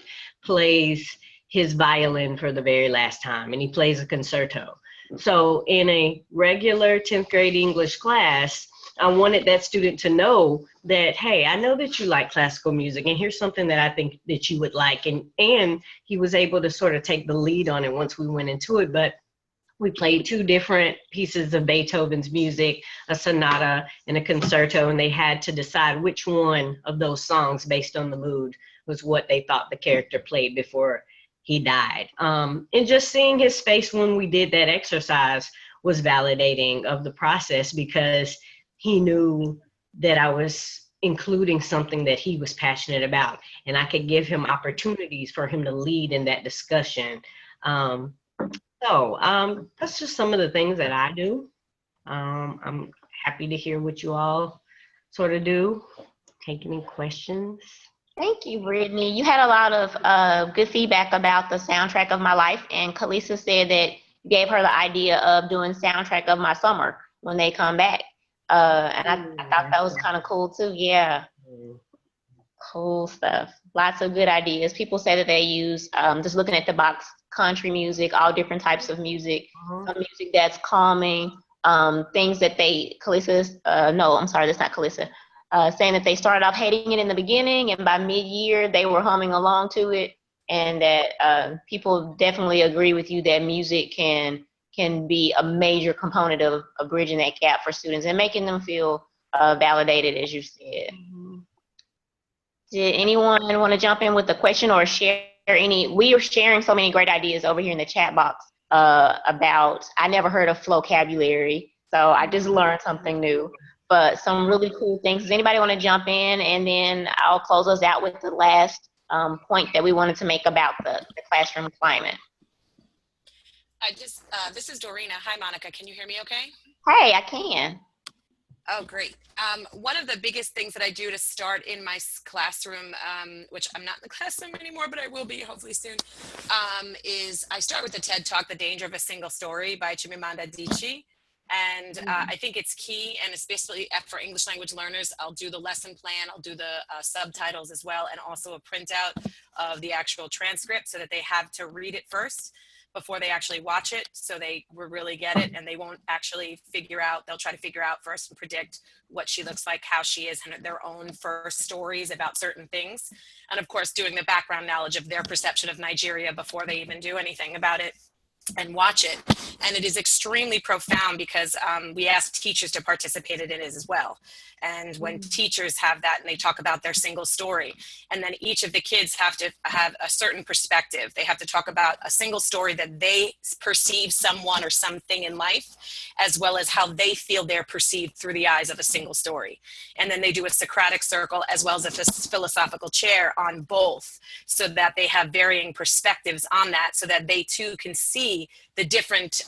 Speaker 14: plays his violin for the very last time, and he plays a concerto. So in a regular 10th grade English class, I wanted that student to know that, hey, I know that you like classical music, and here's something that I think that you would like. And he was able to sort of take the lead on it once we went into it. But we played two different pieces of Beethoven's music, a sonata and a concerto, and they had to decide which one of those songs based on the mood was what they thought the character played before he died. And just seeing his face when we did that exercise was validating of the process, because he knew that I was including something that he was passionate about, and I could give him opportunities for him to lead in that discussion. So that's just some of the things that I do. I'm happy to hear what you all sort of do. Take any questions?
Speaker 2: Thank you, Brittny. You had a lot of good feedback about the soundtrack of my life, and Kalisa said that you gave her the idea of doing soundtrack of my summer when they come back. And I thought that was kind of cool too. Yeah. Cool stuff. Lots of good ideas. People say that they use, just looking at the box, country music, all different types of music, some music that's calming, things that no, I'm sorry, that's not Kalisa. Saying that they started off hating it in the beginning, and by mid-year they were humming along to it, and that people definitely agree with you that music can be a major component of bridging that gap for students and making them feel validated, as you said. Did anyone want to jump in with a question or share any? We are sharing so many great ideas over here in the chat box about, I never heard of flocabulary, so I just learned something new. But some really cool things. Does anybody want to jump in? And then I'll close us out with the last point that we wanted to make about the classroom climate.
Speaker 11: This is Dorina. Hi, Monica. Can you hear me okay?
Speaker 2: Hey, I can.
Speaker 11: Oh, great. One of the biggest things that I do to start in my classroom, which I'm not in the classroom anymore, but I will be hopefully soon, is I start with the TED Talk, The Danger of a Single Story by Chimamanda Adichie. And I think it's key, and especially for English language learners, I'll do the lesson plan, I'll do the subtitles as well, and also a printout of the actual transcript so that they have to read it first before they actually watch it, so they will really get it, and they won't actually figure out, they'll try to figure out first and predict what she looks like, how she is, and their own first stories about certain things. And of course, doing the background knowledge of their perception of Nigeria before they even do anything about it and watch it. And it is extremely profound because we ask teachers to participate in it as well. And when teachers have that and they talk about their single story, and then each of the kids have to have a certain perspective. They have to talk about a single story that they perceive someone or something in life, as well as how they feel they're perceived through the eyes of a single story. And then they do a Socratic circle as well as a philosophical chair on both, so that they have varying perspectives on that, so that they too can see the different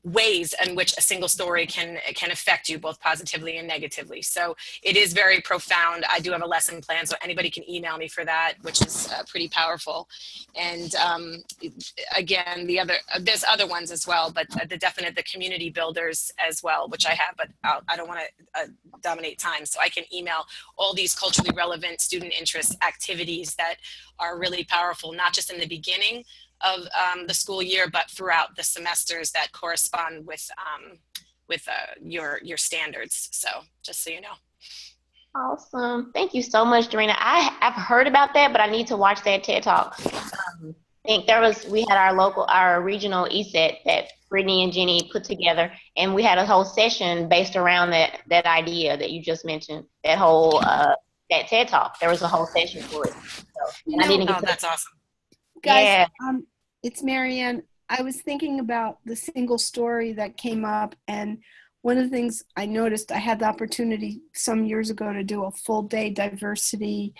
Speaker 11: ways in which a single story can affect you both positively and negatively. So it is very profound. I do have a lesson plan, so anybody can email me for that, which is pretty powerful. And again, there's other ones as well, but the community builders as well, which I have, but I don't want to dominate time. So I can email all these culturally relevant student interest activities that are really powerful, not just in the beginning of the school year, but throughout the semesters that correspond with your standards. So just so you know.
Speaker 2: Awesome. Thank you so much, Dorena. I've heard about that, but I need to watch that TED Talk. I think we had our regional ESET that Brittny and Jenny put together, and we had a whole session based around that idea that you just mentioned, that whole, that TED Talk. There was a whole session for it. So, and I didn't get
Speaker 11: that's awesome.
Speaker 7: Guys,
Speaker 2: yeah.
Speaker 7: It's Marianne. I was thinking about the single story that came up, and one of the things I noticed, I had the opportunity some years ago to do a full day diversity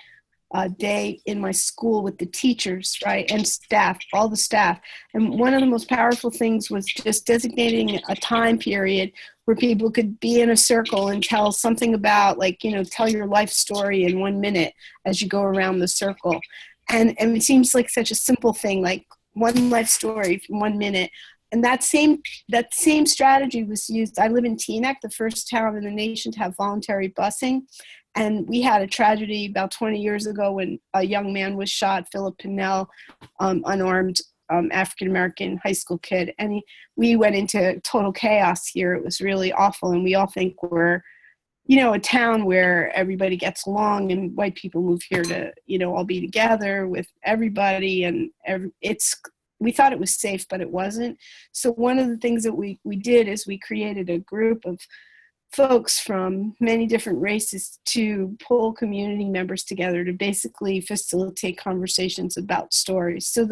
Speaker 7: day in my school with the teachers, right, and staff, all the staff. And one of the most powerful things was just designating a time period where people could be in a circle and tell something about, like, tell your life story in 1 minute as you go around the circle. And it seems like such a simple thing, like one life story in 1 minute. And that same strategy was used. I live in Teaneck, the first town in the nation to have voluntary busing. And we had a tragedy about 20 years ago when a young man was shot, Philip Pinnell, unarmed African-American high school kid. And we went into total chaos here. It was really awful. And we all think we're, a town where everybody gets along, and white people move here to, all be together with everybody. And we thought it was safe, but it wasn't. So one of the things that we did is we created a group of folks from many different races to pull community members together to basically facilitate conversations about stories. So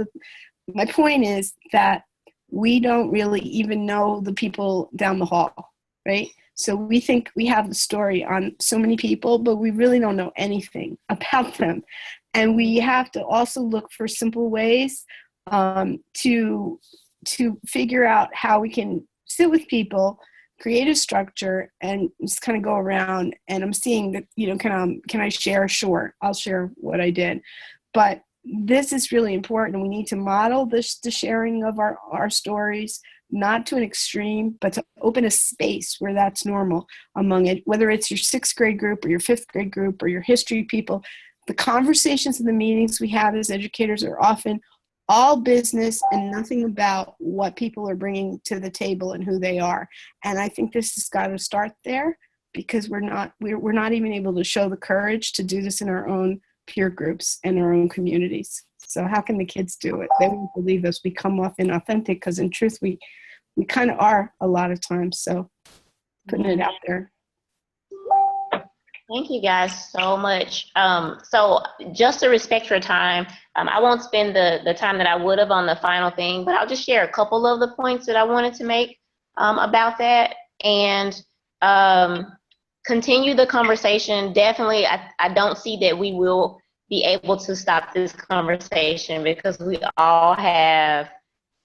Speaker 7: my point is that we don't really even know the people down the hall, right? So we think we have the story on so many people, but we really don't know anything about them. And we have to also look for simple ways to figure out how we can sit with people, create a structure, and just kind of go around. And I'm seeing that, can I share? Sure, I'll share what I did. But this is really important. We need to model the sharing of our stories, not to an extreme, but to open a space where that's normal among it, whether it's your 6th grade group or your 5th grade group or your history people. The conversations and the meetings we have as educators are often all business and nothing about what people are bringing to the table and who they are. And I think this has got to start there, because we're not even able to show the courage to do this in our own peer groups and our own communities. So how can the kids do it? They won't believe us. We come off inauthentic, because in truth, we kind of are a lot of times. So putting it out there.
Speaker 2: Thank you guys so much. So just to respect your time, I won't spend the time that I would have on the final thing, but I'll just share a couple of the points that I wanted to make about that, and continue the conversation. Definitely, I don't see that we will be able to stop this conversation, because we all have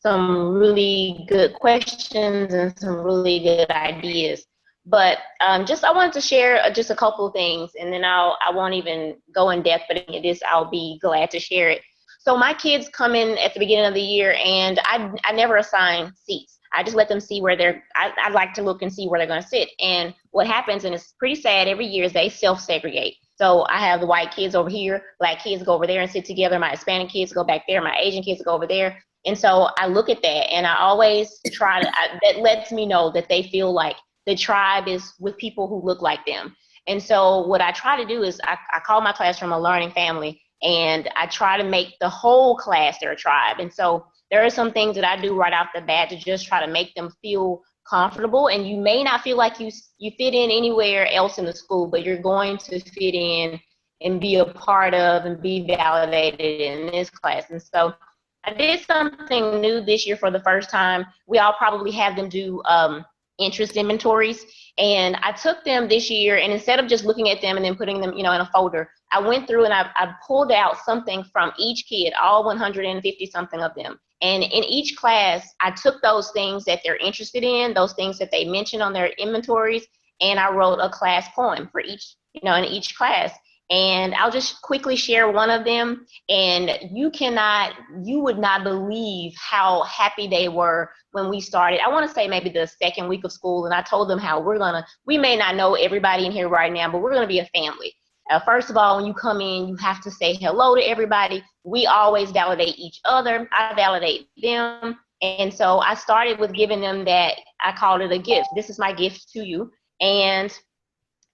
Speaker 2: some really good questions and some really good ideas. But I wanted to share just a couple of things, and then I won't even go in depth, but in this, I'll be glad to share it. So my kids come in at the beginning of the year, and I never assign seats. I just let them see where I like to look and see where they're going to sit. And what happens, and it's pretty sad every year, is they self-segregate. So I have the white kids over here, black kids go over there and sit together, my Hispanic kids go back there, my Asian kids go over there. And so I look at that, and I always try to, that lets me know that they feel like the tribe is with people who look like them. And so what I try to do is I call my classroom a learning family, and I try to make the whole class their tribe. And so there are some things that I do right off the bat to just try to make them feel comfortable. And you may not feel like you fit in anywhere else in the school, but you're going to fit in and be a part of and be validated in this class. And so I did something new this year for the first time. We all probably have them do interest inventories. And I took them this year, and instead of just looking at them and then putting them, in a folder, I went through and I pulled out something from each kid, all 150 something of them. And in each class, I took those things that they're interested in, those things that they mentioned on their inventories, and I wrote a class poem for each, in each class. And I'll just quickly share one of them. And you would not believe how happy they were when we started. I want to say maybe the second week of school. And I told them how we may not know everybody in here right now, but we're going to be a family. First of all, when you come in, you have to say hello to everybody. We always validate each other. I validate them. And so I started with giving them that, I called it a gift. This is my gift to you. And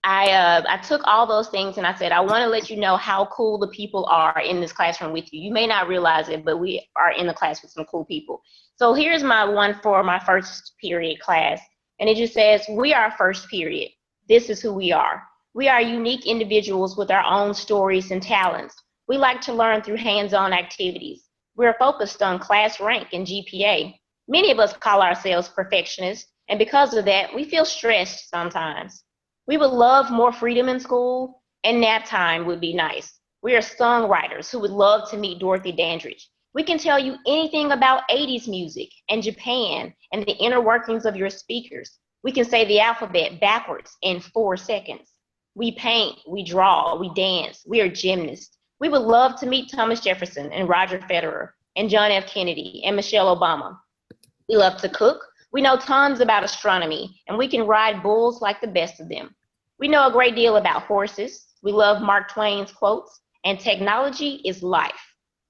Speaker 2: I took all those things and I said, I want to let you know how cool the people are in this classroom with you. You may not realize it, but we are in the class with some cool people. So here's my one for my first period class. And it just says, we are first period. This is who we are. We are unique individuals with our own stories and talents. We like to learn through hands-on activities. We're focused on class rank and GPA. Many of us call ourselves perfectionists, and because of that, we feel stressed sometimes. We would love more freedom in school, and nap time would be nice. We are songwriters who would love to meet Dorothy Dandridge. We can tell you anything about 80s music and Japan and the inner workings of your speakers. We can say the alphabet backwards in 4 seconds. We paint, we draw, we dance, we are gymnasts. We would love to meet Thomas Jefferson and Roger Federer and John F. Kennedy and Michelle Obama. We love to cook. We know tons about astronomy, and we can ride bulls like the best of them. We know a great deal about horses. We love Mark Twain's quotes, and technology is life.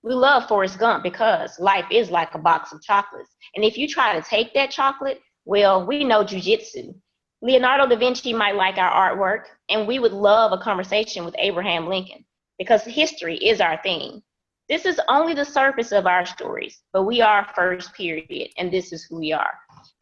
Speaker 2: We love Forrest Gump because life is like a box of chocolates. And if you try to take that chocolate, well, we know jujitsu. Leonardo da Vinci might like our artwork, and we would love a conversation with Abraham Lincoln because history is our theme. This is only the surface of our stories, but we are first period, and this is who we are.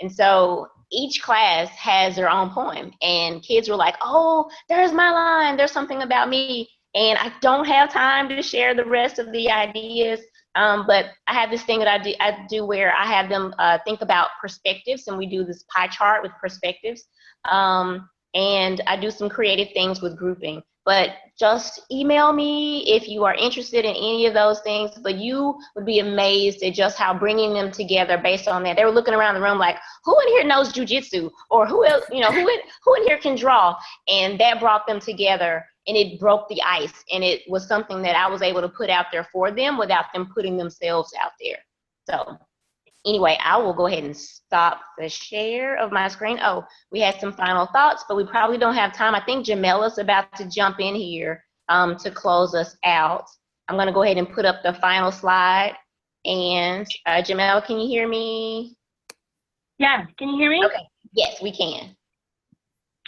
Speaker 2: And so each class has their own poem, and kids were like, oh, there's my line, there's something about me. And I don't have time to share the rest of the ideas, but I have this thing that I do where I have them think about perspectives, and we do this pie chart with perspectives. And I do some creative things with grouping. But just email me if you are interested in any of those things. But you would be amazed at just how bringing them together based on that. They were looking around the room like, who in here knows jujitsu? Or who else, who in here can draw? And that brought them together, and it broke the ice. And it was something that I was able to put out there for them without them putting themselves out there. So anyway, I will go ahead and stop the share of my screen. Oh, we had some final thoughts, but we probably don't have time. I think Jemellah's about to jump in here to close us out. I'm going to go ahead and put up the final slide. And Jemelleh, can you hear me?
Speaker 8: Yeah, can you hear me?
Speaker 2: Okay, yes, we can.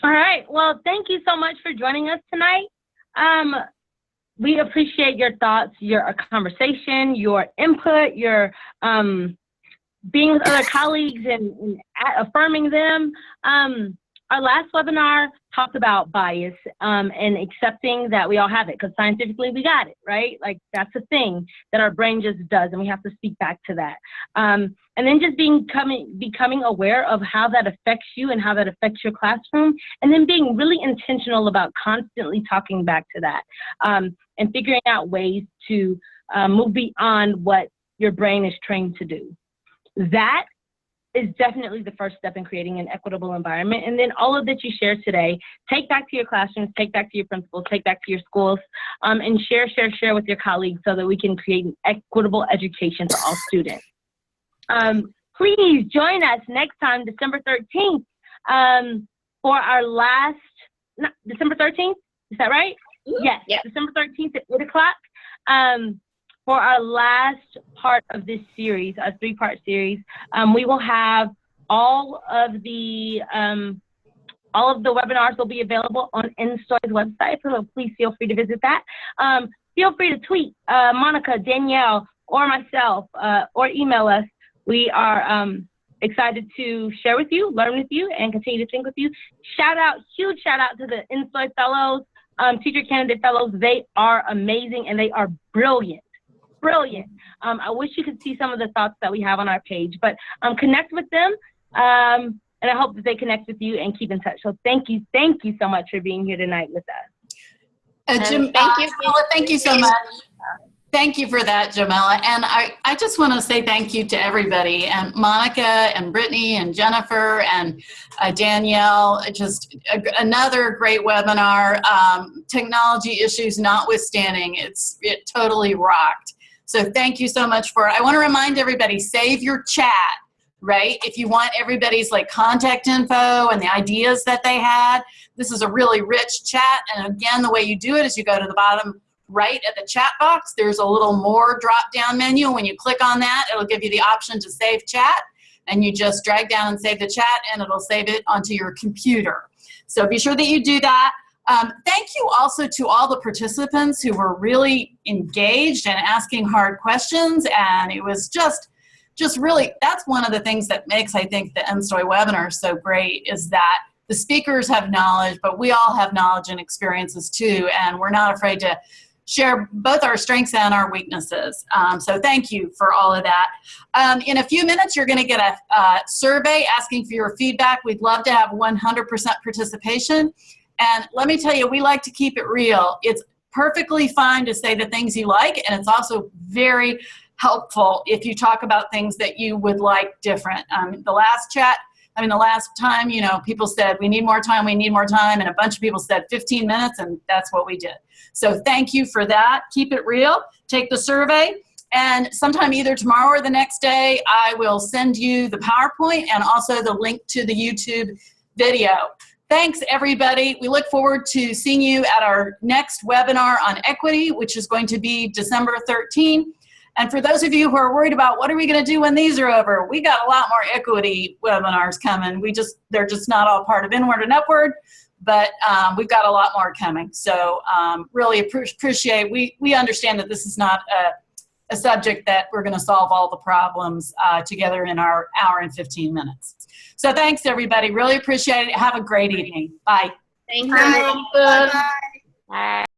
Speaker 8: All right, well, thank you so much for joining us tonight. We appreciate your thoughts, your conversation, your input, your being with other colleagues and affirming them. Our last webinar talked about bias and accepting that we all have it, because scientifically we got it, right? Like that's a thing that our brain just does, and we have to speak back to that. And then just becoming aware of how that affects you and how that affects your classroom, and then being really intentional about constantly talking back to that and figuring out ways to move beyond what your brain is trained to do. That is definitely the first step in creating an equitable environment. And then all of that you shared today, take back to your classrooms, take back to your principals, take back to your schools, and share with your colleagues so that we can create an equitable education for all students. Please join us next time, December 13th, for our last, December 13th, is that right? Yes, yep. December 13th at 8 o'clock. For our last part of this series, a 3-part series, we will have all of the webinars will be available on NNSTOY's website, so please feel free to visit that. Feel free to tweet Monica, Danielle, or myself, or email us. We are excited to share with you, learn with you, and continue to think with you. Huge shout out to the NNSTOY fellows, teacher candidate fellows. They are amazing and they are brilliant. I wish you could see some of the thoughts that we have on our page, but connect with them, and I hope that they connect with you and keep in touch. So thank you so much for being here tonight with us.
Speaker 3: Thank you so much. Thank you for that, Jemelleh. And I just want to say thank you to everybody, and Monica and Brittny and Jennifer and Danielle. Just another great webinar. Technology issues notwithstanding, it totally rocked. So thank you so much for it. I want to remind everybody, save your chat. right? If you want everybody's like contact info and the ideas that they had, this is a really rich chat. And again, the way you do it is you go to the bottom right at the chat box. There's a little more drop down menu. When you click on that, it'll give you the option to save chat, and you just drag down and save the chat, and it'll save it onto your computer. So be sure that you do that. Thank you also to all the participants who were really engaged and asking hard questions. And it was just really, that's one of the things that makes, I think, the NNSTOY webinar so great, is that the speakers have knowledge, but we all have knowledge and experiences too. And we're not afraid to share both our strengths and our weaknesses. So thank you for all of that. In a few minutes, you're going to get a survey asking for your feedback. We'd love to have 100% participation. And let me tell you, we like to keep it real. It's perfectly fine to say the things you like, and it's also very helpful if you talk about things that you would like different. The last time, you know, people said, we need more time, and a bunch of people said 15 minutes, and that's what we did. So thank you for that. Keep it real. Take the survey, and sometime either tomorrow or the next day, I will send you the PowerPoint and also the link to the YouTube video. Thanks, everybody. We look forward to seeing you at our next webinar on equity, which is going to be December 13. And for those of you who are worried about what are we going to do when these are over, we got a lot more equity webinars coming. They're just not all part of Inward and Upward, but we've got a lot more coming. So really appreciate, we understand that this is not a subject that we're going to solve all the problems together in our hour and 15 minutes. So thanks, everybody. Really appreciate it. Have a great evening. Bye.
Speaker 2: Thank you.
Speaker 3: Bye.
Speaker 2: Bye.